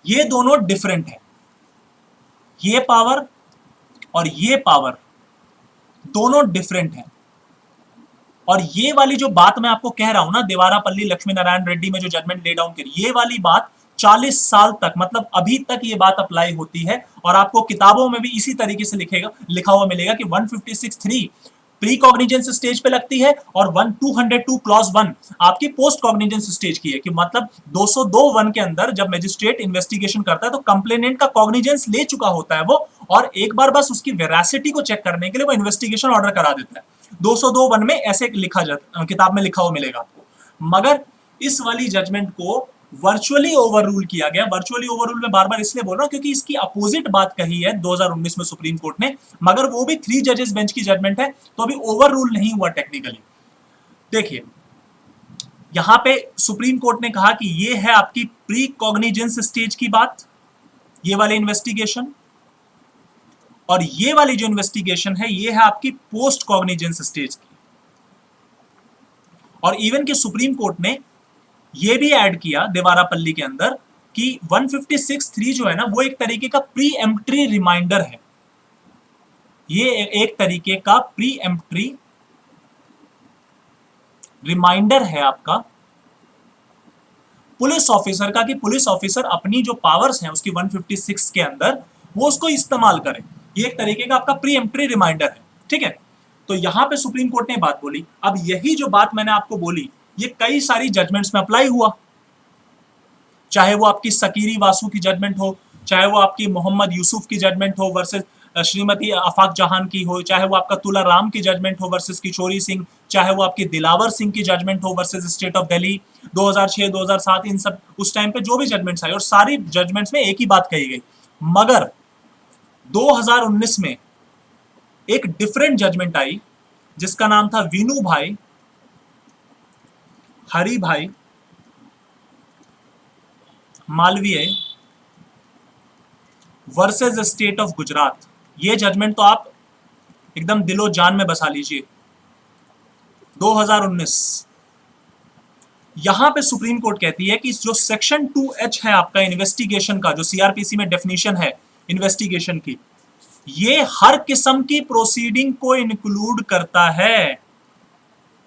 ये दोनों डिफरेंट है। ये पावर और ये पावर दोनों डिफरेंट हैं। और ये वाली जो बात मैं आपको कह रहा हूं ना, देवारापल्ली लक्ष्मी नारायण रेड्डी में जो जजमेंट ले डाउन करी, ये वाली बात 40 साल तक, मतलब अभी तक ये बात अप्लाई होती है। और आपको किताबों में भी इसी तरीके से लिखा हुआ मिलेगा कि 156(3) प्री कॉग्निजेंस स्टेज पे लगती है, और 202 क्लॉज 1 आपकी पोस्ट कॉग्निजेंस स्टेज की है। कि मतलब 202(1) के अंदर जब मजिस्ट्रेट इन्वेस्टिगेशन करता है तो कंप्लेनेंट का कॉग्निजेंस ले चुका होता है वो, और एक बार बस उसकी वेरासिटी को चेक करने के लिए वो इन्वेस्टिगेशन ऑर्डर करा देता है। 202(1) में ऐसे किताब में लिखा हुआ मिलेगा आपको। मगर इस वाली जजमेंट को वर्चुअली ओवर रूल किया गया। वर्चुअली ओवर रूल में बार बार इसलिए बोल रहा हूं क्योंकि इसकी अपोजिट बात कही है 2019 में सुप्रीम कोर्ट ने, मगर वो भी 3 जजेस बेंच की जजमेंट है, तो अभी ओवर रूल नहीं हुआ टेक्निकली। देखिए, यहां पे सुप्रीम कोर्ट ने कहा कि ये है आपकी प्री कॉग्निजेंस स्टेज की बात, ये वाले इन्वेस्टिगेशन, और ये वाली जो इन्वेस्टिगेशन है ये है आपकी पोस्ट कॉग्निजेंस स्टेज की। और इवन कि सुप्रीम कोर्ट ने ये भी ऐड किया देवारापल्ली के अंदर कि 156(3) जो है ना, वो एक तरीके का प्री एम्प्ट्री रिमाइंडर है। ये एक तरीके का प्री एम्प्ट्री रिमाइंडर है आपका पुलिस ऑफिसर का, कि पुलिस ऑफिसर अपनी जो पावर्स हैं उसकी 156 के अंदर वो उसको इस्तेमाल करे। ये एक तरीके का आपका प्री एम्प्ट्री रिमाइंडर है, ठीक है। तो यहां पे सुप्रीम कोर्ट ने बात बोली। अब यही जो बात मैंने आपको बोली, ये कई सारी जजमेंट्स में अप्लाई हुआ, चाहे वो आपकी सकीरी वासु की जजमेंट हो, चाहे वो आपकी मोहम्मद यूसुफ की जजमेंट हो वर्सेस श्रीमती आफाक जहान की हो, चाहे वो आपका तुला राम की जजमेंट हो वर्सेस किशोरी सिंह, चाहे वो आपकी दिलावर सिंह की जजमेंट हो वर्सेस स्टेट ऑफ दिल्ली 2006-2007, इन सब उस टाइम पे जो भी जजमेंट्स आई, और सारी जजमेंट्स में एक ही बात कही गई। मगर 2019 में एक डिफरेंट जजमेंट आई जिसका नाम था वीनू भाई हरि भाई Malviya versus state of Gujarat. ये जजमेंट तो आप एकदम दिलो जान में बसा लीजिए। 2019 यहां पे सुप्रीम कोर्ट कहती है कि जो सेक्शन 2H है आपका इन्वेस्टिगेशन का, जो सीआरपीसी में डेफिनेशन है इन्वेस्टिगेशन की, ये हर किस्म की प्रोसीडिंग को इंक्लूड करता है।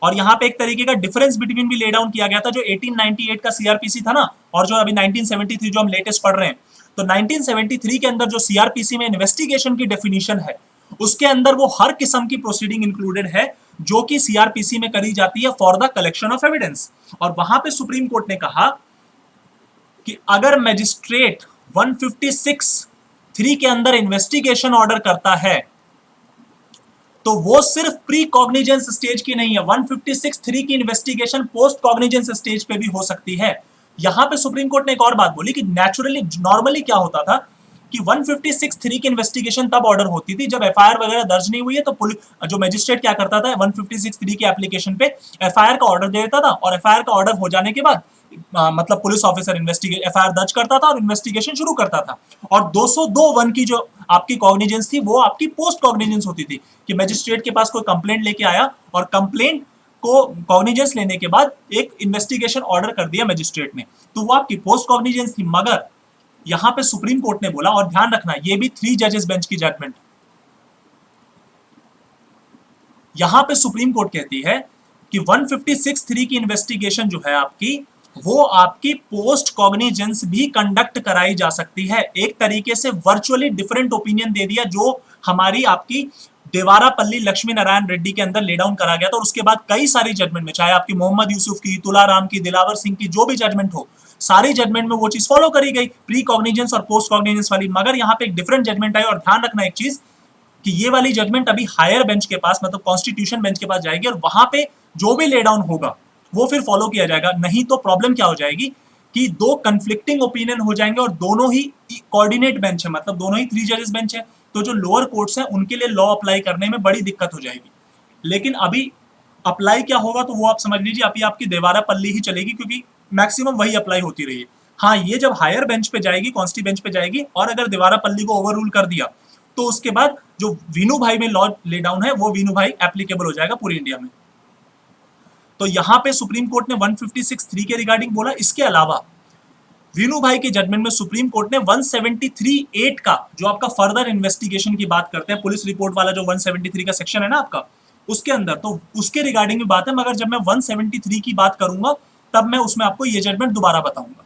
और यहां पे एक तरीके का डिफरेंस बिटवीन भी ले डाउन किया गया था। जो 1898 का सीआरपीसी था ना, और जो अभी 1973 जो हम लेटेस्ट पढ़ रहे हैं, तो 1973 के अंदर जो सीआरपीसी में इन्वेस्टिगेशन की डेफिनेशन है, उसके अंदर वो हर किस्म की प्रोसीडिंग इंक्लूडेड है जो कि सीआरपीसी में करी जाती है for the collection of evidence. और वहां पे सुप्रीम कोर्ट ने कहा कि अगर मैजिस्ट्रेट 156(3) के अंदर इन्वेस्टिगेशन ऑर्डर करता है तो वो सिर्फ प्री कॉग्निजेंस स्टेज की नहीं है, 156(3) की इन्वेस्टिगेशन पोस्ट कॉग्निजेंस स्टेज पे भी हो सकती है। यहां पे सुप्रीम कोर्ट ने एक और बात बोली कि नॉर्मली क्या होता था कि 156(3) की इन्वेस्टिगेशन तब ऑर्डर होती थी जब एफआईआर वगैरह दर्ज नहीं हुई है, तो जो मजिस्ट्रेट क्या करता था, 156(3) की एप्लीकेशन पे एफआईआर का ऑर्डर दे देता था, और एफआईआर का ऑर्डर हो जाने के बाद मतलब पुलिस ऑफिसर एफआईआर दर्ज करता था और इन्वेस्टिगेशन शुरू करता था। और 202(1) की जो आपकी कॉग्निजेंस थी वो आपकी पोस्ट कॉग्निजेंस होती थी कि मजिस्ट्रेट के पास कोई कंप्लेंट लेके आया और कंप्लेंट को कॉग्निजेंस लेने के बाद एक इन्वेस्टिगेशन ऑर्डर कर दिया मजिस्ट्रेट ने, तो वो आपकी पोस्ट कॉग्निजेंस थी। मगर यहां पे सुप्रीम कोर्ट ने बोला, और ध्यान रखना ये भी 3 जजेस बेंच की जजमेंट, यहां पे सुप्रीम कोर्ट कहती है कि 156(3) की इन्वेस्टिगेशन जो है आपकी, वो आपकी पोस्ट कॉग्निजेंस भी कंडक्ट कराई जा सकती है। एक तरीके से वर्चुअली डिफरेंट ओपिनियन दे दिया जो हमारी आपकी देवारापल्ली लक्ष्मी नारायण रेड्डी के अंदर ले डाउन करा गया था। और उसके बाद कई सारी जजमेंट में, चाहे आपकी मोहम्मद यूसुफ की, तुलाराम की, दिलावर सिंह की, जो भी जजमेंट हो, सारी जजमेंट में वो चीज फॉलो करी गई, प्री कॉग्निजेंस और पोस्ट कॉग्निजेंस वाली। मगर यहां पे एक डिफरेंट जजमेंट आई, और ध्यान रखना एक चीज कि ये वाली जजमेंट अभी हायर बेंच के पास, मतलब कॉन्स्टिट्यूशन बेंच के पास जाएगी, और वहां पे जो भी ले डाउन होगा वो फिर फॉलो किया जाएगा। नहीं तो प्रॉब्लम क्या हो जाएगी कि 2 कंफ्लिक्टिंग ओपिनियन हो जाएंगे और दोनों ही कोऑर्डिनेट बेंच है, मतलब दोनों ही 3 जजेस बेंच है, तो जो लोअर कोर्ट्स हैं उनके लिए लॉ अप्लाई करने में बड़ी दिक्कत हो जाएगी। लेकिन अभी अप्लाई क्या होगा तो वो आप समझ लीजिए, अभी आपकी देवारापल्ली ही चलेगी, क्योंकि मैक्सिमम वही अप्लाई होती रही है। हाँ, ये जब हायर बेंच पे जाएगी, कॉन्स्टी बेंच पे जाएगी, और अगर देवारापल्ली को ओवर रूल कर दिया तो उसके बाद जो वीनू भाई में लॉ ले डाउन है वो वीनू भाई एप्लीकेबल हो जाएगा पूरी इंडिया में। तो यहां पे सुप्रीम कोर्ट ने 156(3) के रिगार्डिंग बोला। इसके अलावा वीनू भाई के जजमेंट में सुप्रीम कोर्ट ने 173(8) का, जो आपका फर्दर इन्वेस्टिगेशन की बात करते हैं, पुलिस रिपोर्ट वाला जो 173 का सेक्शन है ना आपका, उसके अंदर, तो उसके रिगार्डिंग में बात है। मगर जब मैं 173 की बात करूंगा तब मैं उसमें आपको ये जजमेंट दोबारा बताऊंगा।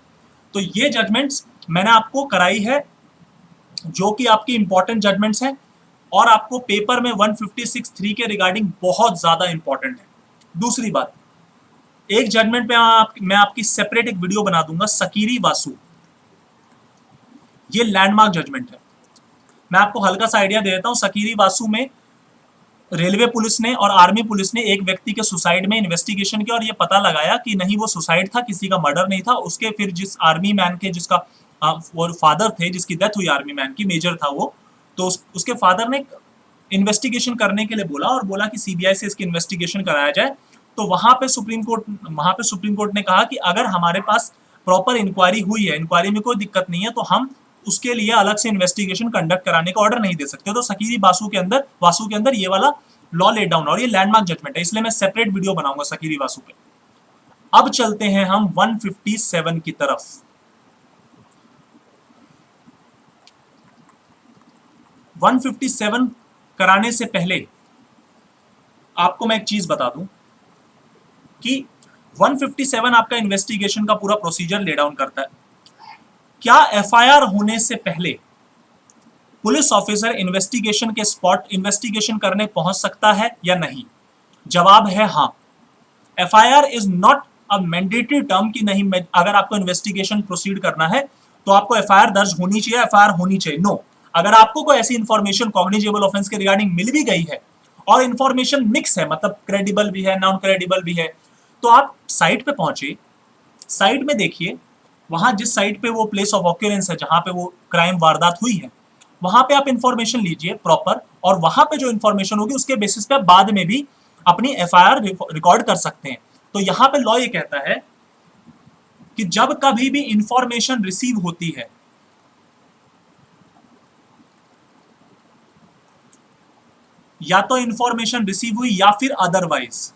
तो ये जजमेंट्स मैंने आपको कराई है जो कि आपकी इंपॉर्टेंट जजमेंट्स हैं, और आपको पेपर में 156(3) के रिगार्डिंग बहुत ज्यादा इंपॉर्टेंट है। दूसरी बात, एक जजमेंट पे मैं आपकी सेपरेट एक वीडियो बना दूंगा, सकीरी वासु, ये लैंडमार्क जजमेंट है। मैं आपको हल्का सा आइडिया दे देता हूं। सकीरी वासु में रेलवे पुलिस ने और आर्मी पुलिस ने एक व्यक्ति के सुसाइड में इन्वेस्टिगेशन किया और ये पता लगाया कि नहीं वो सुसाइड था, किसी का मर्डर नहीं था। उसके फिर जिस आर्मी मैन के, जिसका वो फादर थे, जिसकी डेथ हुई आर्मी मैन की, मेजर था वो, तो उसके फादर ने इन्वेस्टिगेशन करने के लिए बोला और बोला कि सीबीआई से इसकी इन्वेस्टिगेशन कराया जाए। तो वहां पे सुप्रीम कोर्ट ने कहा कि अगर हमारे पास प्रॉपर इंक्वायरी हुई है, इंक्वायरी में कोई दिक्कत नहीं है, तो हम उसके लिए अलग से इन्वेस्टिगेशन कंडक्ट कराने का ऑर्डर नहीं दे सकते। तो सकीरी वासु के अंदर ये वाला लॉ लेट डाउन, और ये लैंडमार्क जजमेंट है, इसलिए मैं सेपरेट वीडियो बनाऊंगा सकीरी वासु पे। अब चलते हैं हम 157 की तरफ। 157 कराने से पहले आपको मैं एक चीज बता दूं कि 157 आपका इन्वेस्टिगेशन का पूरा प्रोसीजर ले डाउन करता है। क्या एफआईआर होने से पहले पुलिस ऑफिसर इन्वेस्टिगेशन के स्पॉट इन्वेस्टिगेशन करने पहुंच सकता है या नहीं? जवाब है हाँ। FIR is not a mandatory term कि नहीं, अगर आपको इन्वेस्टिगेशन प्रोसीड करना है तो आपको एफआईआर दर्ज होनी चाहिए, एफआईआर होनी चाहिए। नो, अगर आपको कोई ऐसी इंफॉर्मेशन कॉग्निजेबल ऑफेंस के रिगार्डिंग मिल भी गई है और इंफॉर्मेशन मिक्स है, मतलब क्रेडिबल भी है, नॉन क्रेडिबल भी है, तो आप साइट पे पहुंचिए, साइट में देखिए, वहां जिस साइट पे वो प्लेस ऑफ ऑक्यूरेंस है, जहां पे वो क्राइम वारदात हुई है, वहां पे आप इंफॉर्मेशन लीजिए प्रॉपर, और वहां पे जो इंफॉर्मेशन होगी उसके बेसिस पे बाद में भी अपनी एफआईआर रिकॉर्ड कर सकते हैं। तो यहां पे लॉ ये कहता है कि जब कभी भी इंफॉर्मेशन रिसीव होती है, या तो इंफॉर्मेशन रिसीव हुई या फिर अदरवाइज,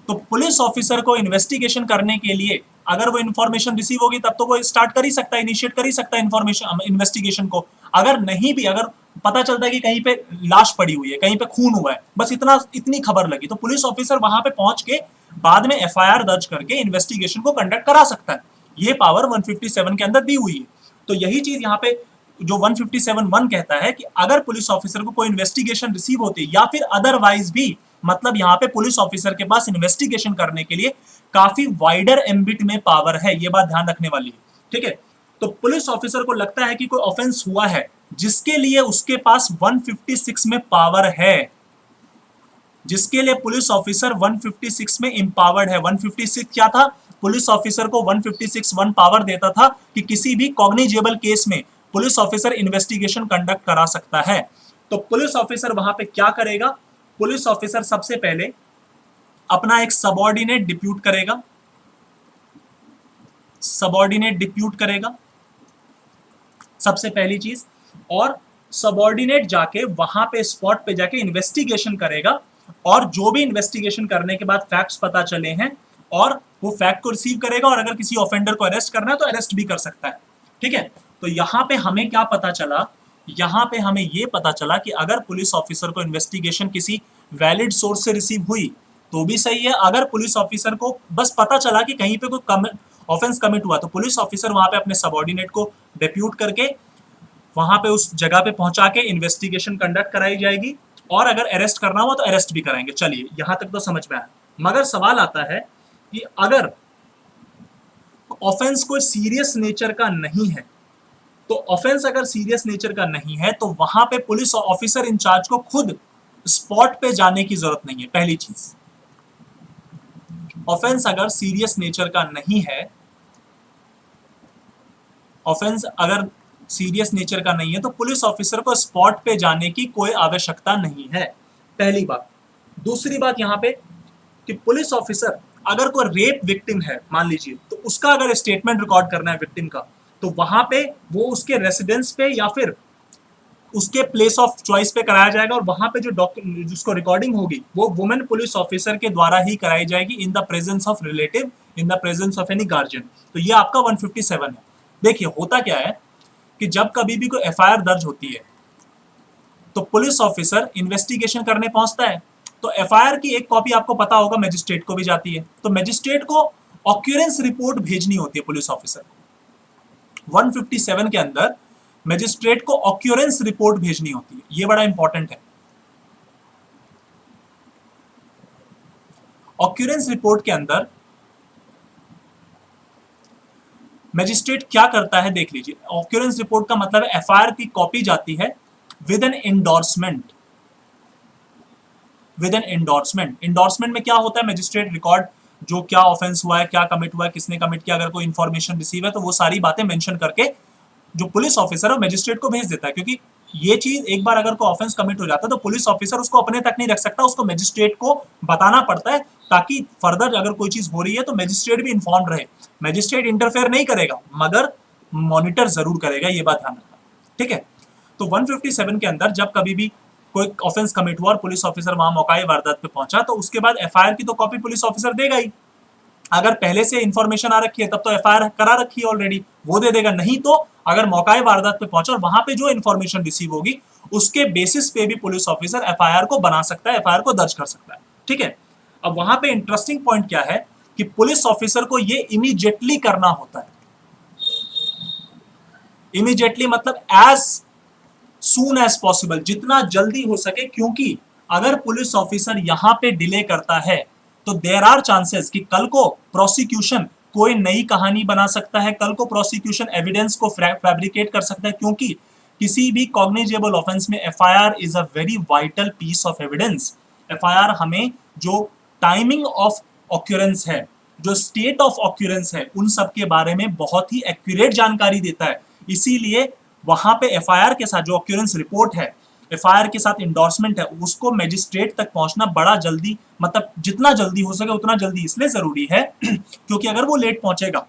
तो पुलिस ऑफिसर को इन्वेस्टिगेशन करने के लिए अगर वो इन्फॉर्मेशन रिसीव होगी तब तो वो स्टार्ट कर ही सकता है, इनिशिएट कर ही सकता है इन्फॉर्मेशन इन्वेस्टिगेशन को। अगर नहीं भी, अगर पता चलता है कि कहीं पे लाश पड़ी हुई है, कहीं पे खून हुआ है, बस इतनी खबर लगी, तो पुलिस ऑफिसर वहां पे पहुंच के बाद में एफआईआर दर्ज करके इन्वेस्टिगेशन को कंडक्ट करा सकता है। ये पावर 157 के अंदर दी हुई है। तो यही चीज यहाँ पे जो 157(1) कहता है कि अगर पुलिस ऑफिसर को कोई इन्वेस्टिगेशन रिसीव होती है या फिर अदरवाइज भी, मतलब यहाँ पे पुलिस ऑफिसर के पास इन्वेस्टिगेशन करने के लिए काफी वाइडर एम्बिट में पावर है, ये बात ध्यान रखने वाली है, ठीक है। तो पुलिस ऑफिसर को लगता है कि कोई ऑफेंस हुआ है जिसके लिए उसके पास 156 में पावर है, जिसके लिए पुलिस ऑफिसर 156 में इंपावर्ड है। 156 क्या था? पुलिस ऑफिसर को 156(1) पावर देता था कि किसी भी कॉग्निजेबल केस में पुलिस ऑफिसर इन्वेस्टिगेशन कंडक्ट करा सकता है। तो पुलिस ऑफिसर वहां पे क्या करेगा? पुलिस ऑफिसर सबसे पहले अपना एक सबऑर्डिनेट डिप्यूट करेगा, सबऑर्डिनेट डिप्यूट करेगा, सबसे पहली चीज। और सबऑर्डिनेट जाके वहां पे स्पॉट पे जाके इन्वेस्टिगेशन करेगा, और जो भी इन्वेस्टिगेशन करने के बाद फैक्ट्स पता चले हैं और वो फैक्ट को रिसीव करेगा, और अगर किसी ऑफेंडर को अरेस्ट करना है तो अरेस्ट भी कर सकता है। ठीक है, तो यहां पे हमें क्या पता चला, यहां पे हमें ये पता चला कि अगर पुलिस ऑफिसर को इन्वेस्टिगेशन किसी वैलिड सोर्स से रिसीव हुई तो भी सही है। अगर पुलिस ऑफिसर को बस पता चला कि कहीं पे कोई ऑफेंस कमिट हुआ तो पुलिस ऑफिसर वहां पे अपने सबऑर्डिनेट को डिप्यूट करके वहां पे उस जगह पे पहुंचा के इन्वेस्टिगेशन कंडक्ट कराई जाएगी, और अगर अरेस्ट करना हुआ तो अरेस्ट भी कराएंगे। चलिए यहां तक तो समझ में आया। मगर सवाल आता है कि अगर ऑफेंस कोई सीरियस नेचर का नहीं है, तो ऑफेंस अगर सीरियस नेचर का नहीं है तो वहां पे पुलिस ऑफिसर इंचार्ज को खुद स्पॉट पे जाने की जरूरत नहीं है। पहली चीज, ऑफेंस अगर सीरियस नेचर का नहीं है, ऑफेंस अगर सीरियस नेचर का नहीं है तो पुलिस ऑफिसर को स्पॉट पे जाने की कोई आवश्यकता नहीं है, पहली बात। दूसरी बात यहां पे कि पुलिस ऑफिसर अगर कोई रेप विक्टिम है मान लीजिए, तो उसका अगर स्टेटमेंट रिकॉर्ड करना है विक्टिम का, तो वहां पे वो उसके रेसिडेंस पे या फिर उसके प्लेस ऑफ चॉइस पे कराया जाएगा, और वहां पे जो जिसको रिकॉर्डिंग होगी वो वुमेन पुलिस ऑफिसर के द्वारा ही कराई जाएगी, in the presence of relative, in the presence of any guardian. तो ये आपका 157 है। देखिए होता क्या है कि जब कभी भी कोई एफआईआर दर्ज होती है तो पुलिस ऑफिसर इन्वेस्टिगेशन करने पहुंचता है, तो एफआईआर की एक कॉपी आपको पता होगा मजिस्ट्रेट को भी जाती है, तो मजिस्ट्रेट को ऑक्यूरेंस रिपोर्ट भेजनी होती है पुलिस ऑफिसर को। 157 के अंदर मजिस्ट्रेट को ऑक्यूरेंस रिपोर्ट भेजनी होती है, ये बड़ा इंपॉर्टेंट है। ऑक्यूरेंस रिपोर्ट के अंदर मजिस्ट्रेट क्या करता है देख लीजिए। ऑक्यूरेंस रिपोर्ट का मतलब एफआईआर की कॉपी जाती है with an endorsement, with an endorsement. Endorsement में क्या होता है, मजिस्ट्रेट रिकॉर्ड जो क्या ऑफेंस हुआ है, क्या कमिट हुआ है, किसने कमिट किया, अगर कोई इंफॉर्मेशन रिसीव है तो वो सारी बातें मेंशन करके जो पुलिस ऑफिसर है मजिस्ट्रेट को भेज देता है। क्योंकि ये चीज एक बार अगर कोई ऑफेंस कमिट हो जाता है तो पुलिस ऑफिसर उसको अपने तक नहीं रख सकता, उसको मजिस्ट्रेट को बताना पड़ता है, ताकि फर्दर अगर कोई चीज हो रही है तो मजिस्ट्रेट भी इन्फॉर्म रहे। मजिस्ट्रेट इंटरफेयर नहीं करेगा मगर मॉनिटर जरूर करेगा, ये बात ध्यान रखना। ठीक है, तो 157 के अंदर जब कभी भी कोई ऑफेंस कमिट हुआ और पुलिस ऑफिसर वहां मौकाई वारदात पे पहुंचा, तो उसके बाद एफआईआर की तो कॉपी पुलिस ऑफिसर देगा ही। अगर पहले से इंफॉर्मेशन आ रखी है तब तो एफआईआर करा रखी है ऑलरेडी, वो दे देगा। नहीं तो अगर मौकाए वारदात पे पहुंचा और वहां पे जो इंफॉर्मेशन रिसीव होगी उसके बेसिस पे भी पुलिस ऑफिसर एफआईआर को बना सकता है, एफआईआर को दर्ज कर सकता है। ठीक है, अब वहां पे इंटरेस्टिंग पॉइंट क्या है कि पुलिस ऑफिसर को ये इमीडिएटली करना होता है। इमीडिएटली मतलब एज सून एज पॉसिबल, जितना जल्दी हो सके, क्योंकि अगर पुलिस ऑफिसर यहां पे डिले करता है तो देयर आर चांसेस कि कल को प्रोसिक्यूशन कोई नई कहानी बना सकता है, कल को प्रोसिक्यूशन एविडेंस को फैब्रिकेट कर सकता है, क्योंकि किसी भी कॉग्निजेबल ऑफेंस में FIR is a very vital piece of evidence. FIR हमें जो टाइमिंग ऑफ ऑक्यूरेंस है, जो स्टेट ऑफ ऑक्यूरेंस है, उन सब के बारे में बहुत ही एक्यूरेट जानकारी देता है। इसीलिए वहां पे एफआईआर के साथ जो ऑक्यूरेंस रिपोर्ट है, एफआईआर के साथ इंडोर्समेंट है, उसको मजिस्ट्रेट तक पहुंचना बड़ा जल्दी, मतलब जितना जल्दी हो सके उतना जल्दी इसलिए जरूरी है क्योंकि अगर वो लेट पहुंचेगा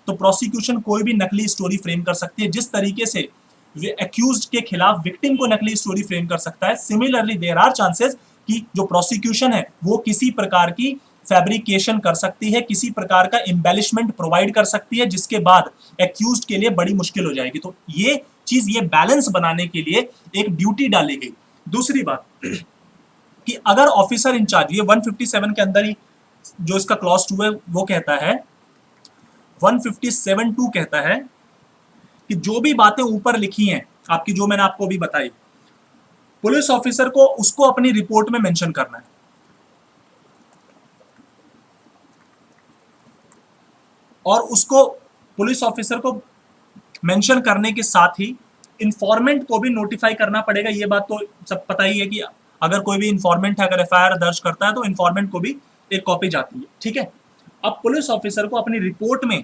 तो प्रोसिक्यूशन कोई भी नकली स्टोरी फ्रेम कर सकती है, जिस तरीके से एक्यूज्ड के खिलाफ विक्टिम को नकली स्टोरी फ्रेम कर सकता है। सिमिलरली देयर आर चांसेस कि जो प्रोसिक्यूशन है वो किसी प्रकार की फैब्रिकेशन कर सकती है, किसी प्रकार का एम्बेलिशमेंट प्रोवाइड कर सकती है, जिसके बाद एक्यूज्ड के लिए बड़ी मुश्किल हो जाएगी। तो ये चीज, ये बैलेंस बनाने के लिए एक ड्यूटी डाली गई। दूसरी बात कि अगर ऑफिसर इंचार्ज, ये 157 के अंदर ही जो इसका क्लॉज 2 है वो कहता है, 157(2) कहता है कि जो भी बातें ऊपर लिखी हैं आपकी, जो मैंने आपको अभी बताई, पुलिस ऑफिसर को उसको अपनी रिपोर्ट में मेंशन करना है। और उसको पुलिस ऑफिसर को मेंशन करने के साथ ही इंफॉर्मेंट को भी नोटिफाई करना पड़ेगा। ये बात तो सब पता ही है कि अगर कोई भी इंफॉर्मेंट है, अगर एफआईआर दर्ज करता है तो इंफॉर्मेंट को भी एक कॉपी जाती है। ठीक है, अब पुलिस ऑफिसर को अपनी रिपोर्ट में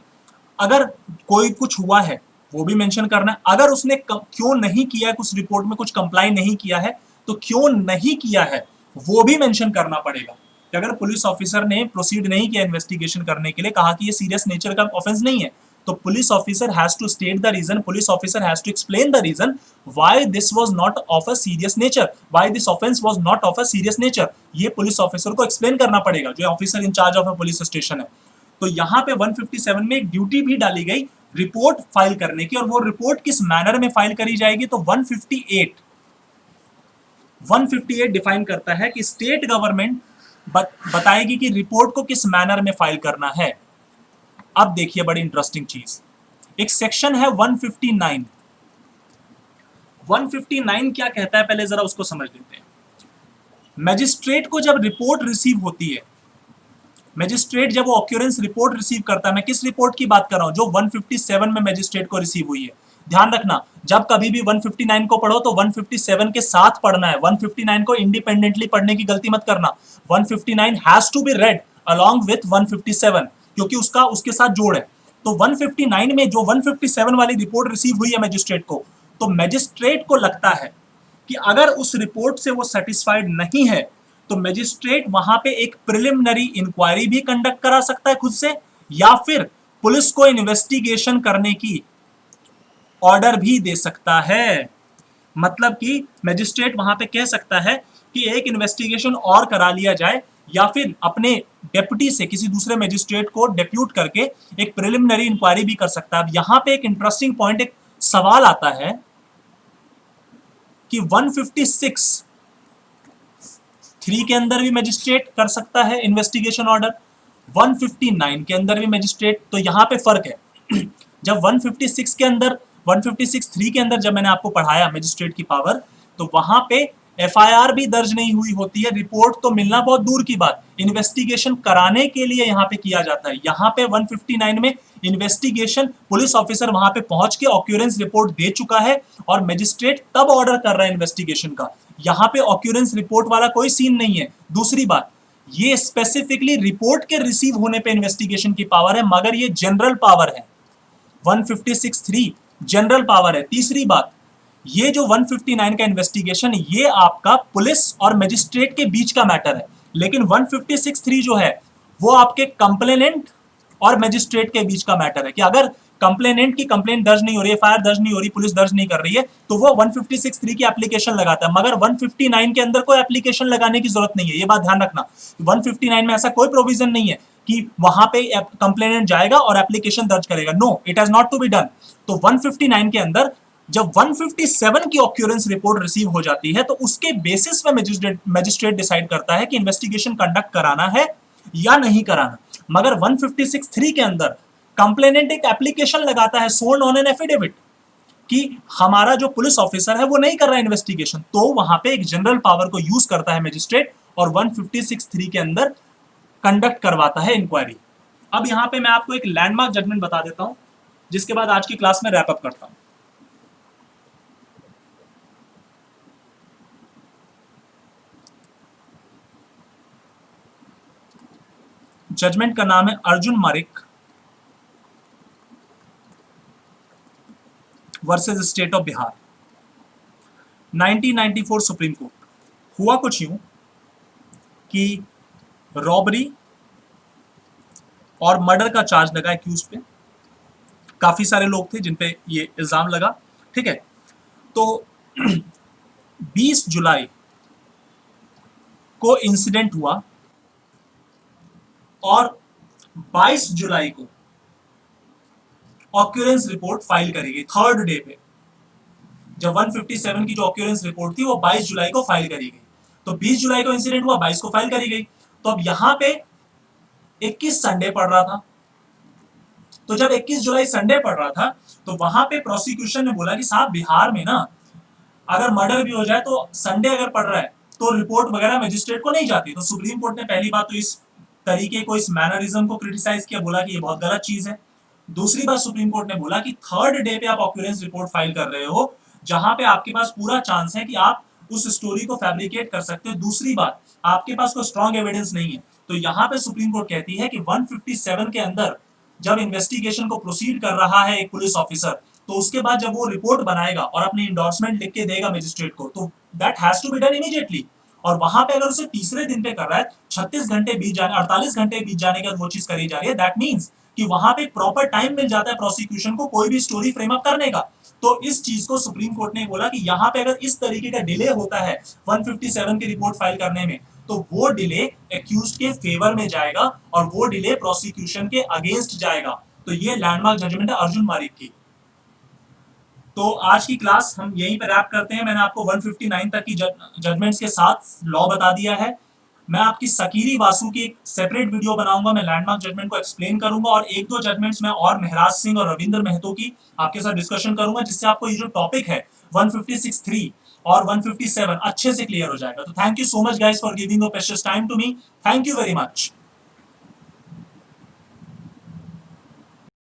अगर कोई कुछ हुआ है वो भी मेंशन करना है। अगर उसने क्यों नहीं किया है, कुछ रिपोर्ट में कुछ कंप्लाई नहीं किया है तो क्यों नहीं किया है वो भी मेंशन करना पड़ेगा। कि अगर पुलिस ऑफिसर ने प्रोसीड नहीं किया इन्वेस्टिगेशन करने के लिए, कहा कि ये सीरियस नेचर का ऑफेंस नहीं है, तो police officer has to state the reason, police officer has to explain the reason why this was not of a serious nature, why this offence was not of a serious nature. ये police officer को explain करना पड़ेगा, जो officer in charge of a police station है। तो यहां पे 157 में एक ड्यूटी भी डाली गई रिपोर्ट फाइल करने की, और वो रिपोर्ट किस मैनर में फाइल करी जाएगी, तो 158 डिफाइन करता है कि स्टेट गवर्नमेंट बताएगी कि रिपोर्ट को किस मैनर में फाइल करना है। अब देखिए बड़ी इंटरेस्टिंग चीज, एक सेक्शन है 159। 159 क्या कहता है, पहले जरा उसको समझ लेते हैं। मैजिस्ट्रेट को जब रिपोर्ट रिसीव होती है, मैजिस्ट्रेट जब वो ऑक्यूरेंस रिपोर्ट रिसीव करता है, मैं किस रिपोर्ट की बात कर रहा हूं, जो 157 में मैजिस्ट्रेट को रिसीव हुई है। ध्यान रखना, जब कभी भी 159 को पढ़ो तो 157 के साथ पढ़ना है, 159 को इंडिपेंडेंटली पढ़ने की गलती मत करना। 159 has to be read along with 157, क्योंकि उसका उसके साथ जोड़ है। तो 159 में जो 157 वाली रिपोर्ट रिसीव हुई है मैजिस्ट्रेट को, तो मैजिस्ट्रेट को लगता है कि अगर उस रिपोर्ट से वो सेटिस्फाइड नहीं है, तो मैजिस्ट्रेट वहां पे एक प्रिलिमिनरी इंक्वायरी भी कंडक्ट करा सकता है खुद से, या फिर पुलिस को इन्वेस्टिगेशन करने की ऑर्डर भी दे सकता है। मतलब कि मैजिस्ट्रेट वहां पे कह सकता है कि एक इन्वेस्टिगेशन और करा लिया जाए, या फिर अपने डेप्यूटी से किसी दूसरे मैजिस्ट्रेट को डेप्यूट करके एक प्रिलिमिनरी इंक्वायरी भी कर सकता है। अब यहां पे एक इंटरेस्टिंग पॉइंट, एक सवाल आता है कि 156(3) के अंदर भी मैजिस्ट्रेट कर सकता है इन्वेस्टिगेशन ऑर्डर, 159 के अंदर भी मैजिस्ट्रेट, तो यहां पे फर्क है। जब 156 के अंदर, 156(3) के अंदर जब मैंने आपको पढ़ाया मैजिस्ट्रेट की पावर, तो वहां पे एफआईआर भी दर्ज नहीं हुई होती है, रिपोर्ट तो मिलना बहुत दूर की बात, इन्वेस्टिगेशन कराने के लिए यहां पे किया जाता है। यहां पे 159 में इन्वेस्टिगेशन, पुलिस ऑफिसर वहां पे पहुंच के ऑक्यूरेंस रिपोर्ट दे चुका है और मैजिस्ट्रेट तब ऑर्डर कर रहा है इन्वेस्टिगेशन का। यहां पे ऑक्यूरेंस रिपोर्ट वाला कोई सीन नहीं है। दूसरी बात, ये स्पेसिफिकली रिपोर्ट के रिसीव होने पे इन्वेस्टिगेशन की पावर है, मगर ये जनरल पावर है। 156(3) जनरल पावर है। तीसरी बात, ये जो 159 का इन्वेस्टिगेशन, ये आपका पुलिस और मैजिस्ट्रेट के बीच का मैटर है, लेकिन 156(3) जो है वो आपके कंप्लेनेंट और मैजिस्ट्रेट के बीच का मैटर है, कि अगर कंप्लेनेंट की कंप्लेंट दर्ज नहीं हो रही है, एफआईआर दर्ज नहीं हो रही, पुलिस दर्ज नहीं कर रही है, तो वो 156(3) की एप्लीकेशन लगाता है, मगर 159 के अंदर कोई एप्लीकेशन लगाने की जरूरत नहीं है। ये बात ध्यान रखना, 159 में ऐसा कोई प्रोविजन नहीं है कि वहां पे कंप्लेनेंट जाएगा और एप्लीकेशन दर्ज करेगा। No, it has not to be done. तो 159 के अंदर जब 157 की ऑक्यूरेंस रिपोर्ट रिसीव हो जाती है, तो उसके बेसिस पे मैजिस्ट्रेट डिसाइड करता है कि इन्वेस्टिगेशन कंडक्ट कराना है या नहीं कराना। मगर 156(3) के अंदर कंप्लेनेंट एक एप्लीकेशन लगाता है, स्वर्न ऑन एन एफिडेविट, कि हमारा जो पुलिस ऑफिसर है वो नहीं कर रहा है इन्वेस्टिगेशन, तो वहां पे एक जनरल पावर को यूज करता है मैजिस्ट्रेट और 156(3) के अंदर कंडक्ट करवाता है इंक्वायरी। अब यहां पे मैं आपको एक लैंडमार्क जजमेंट बता देता हूं, जिसके बाद आज की क्लास में रैप अप करता हूं। जजमेंट का नाम है Arjun Marik versus state of Bihar, 1994 Supreme Court. हुआ कुछ यूं कि रॉबरी और मर्डर का चार्ज लगा एक्यूज पे, काफी सारे लोग थे जिन पे ये इल्जाम लगा, ठीक है। तो 20 जुलाई को इंसिडेंट हुआ और 22 जुलाई को ऑक्यूरेंस रिपोर्ट फाइल करी गई, थर्ड डे पे। जब 157 की जो ऑक्यूरेंस रिपोर्ट थी वो 22 जुलाई को फाइल करी गई, तो 20 जुलाई को इंसिडेंट हुआ, 22 को फाइल करी गई। तो अब यहां पे 21 संडे पड़ रहा था, तो जब 21 जुलाई संडे पड़ रहा था, तो वहां पे प्रोसिक्यूशन ने बोला कि साहब बिहार में ना अगर मर्डर भी हो जाए तो संडे अगर पड़ रहा है तो रिपोर्ट वगैरह मजिस्ट्रेट को नहीं जाती। तो सुप्रीम कोर्ट ने पहली बात तो इस तरीके को, इस मैनरिज्म को क्रिटिसाइज किया, बोला कि ये बहुत गलत चीज है। दूसरी बात सुप्रीम कोर्ट ने बोला कि थर्ड डे पे आप ऑक्यूरेंस रिपोर्ट फाइल कर रहे हो, जहां पे आपके पास पूरा चांस है कि आप उस स्टोरी को फैब्रिकेट कर सकते हो। दूसरी बात, आपके पास कोई स्ट्रॉन्ग एविडेंस नहीं है। तो यहां पे सुप्रीम कोर्ट कहती है कि 157 के अंदर जब इन्वेस्टिगेशन को प्रोसीड कर रहा है एक पुलिस ऑफिसर, तो उसके बाद जब वो रिपोर्ट बनाएगा और अपनी इंडोर्समेंट लिख के देगा मजिस्ट्रेट को, तो that has to be done immediately. और वहां पे अगर उसे तीसरे दिन पे कर रहा है, 36 घंटे बीत जाने, 48 घंटे बीत जाने के बाद वो चीज करी जा रही है, दैट मींस कि वहां पे प्रॉपर टाइम मिल जाता है प्रोसिक्यूशन को कोई भी स्टोरी फ्रेम अप करने का। तो इस चीज को सुप्रीम कोर्ट ने बोला कि यहां पे अगर इस तरीके का डिले होता है 157 की रिपोर्ट फाइल करने में, तो वो डिले एक्यूज के फेवर में जाएगा और वो डिले प्रोसिक्यूशन के अगेंस्ट जाएगा। तो ये लैंडमार्क जजमेंट है अर्जुन मारिक की। तो आज की क्लास हम यहीं पर रैप करते हैं। मैंने आपको 159 तक की जजमेंट्स के साथ लॉ बता दिया है। मैं आपकी सकीरी वासु की एक सेपरेट वीडियो बनाऊंगा, मैं लैंडमार्क जजमेंट को एक्सप्लेन करूंगा और एक दो जजमेंट्स में और महराज सिंह और रविंद्र महतो की आपके साथ डिस्कशन करूंगा, जिससे आपको ये जो टॉपिक है 156(3) और 157 अच्छे से क्लियर हो जाएगा। तो thank you so much guys for giving your precious time to me. Thank you very much.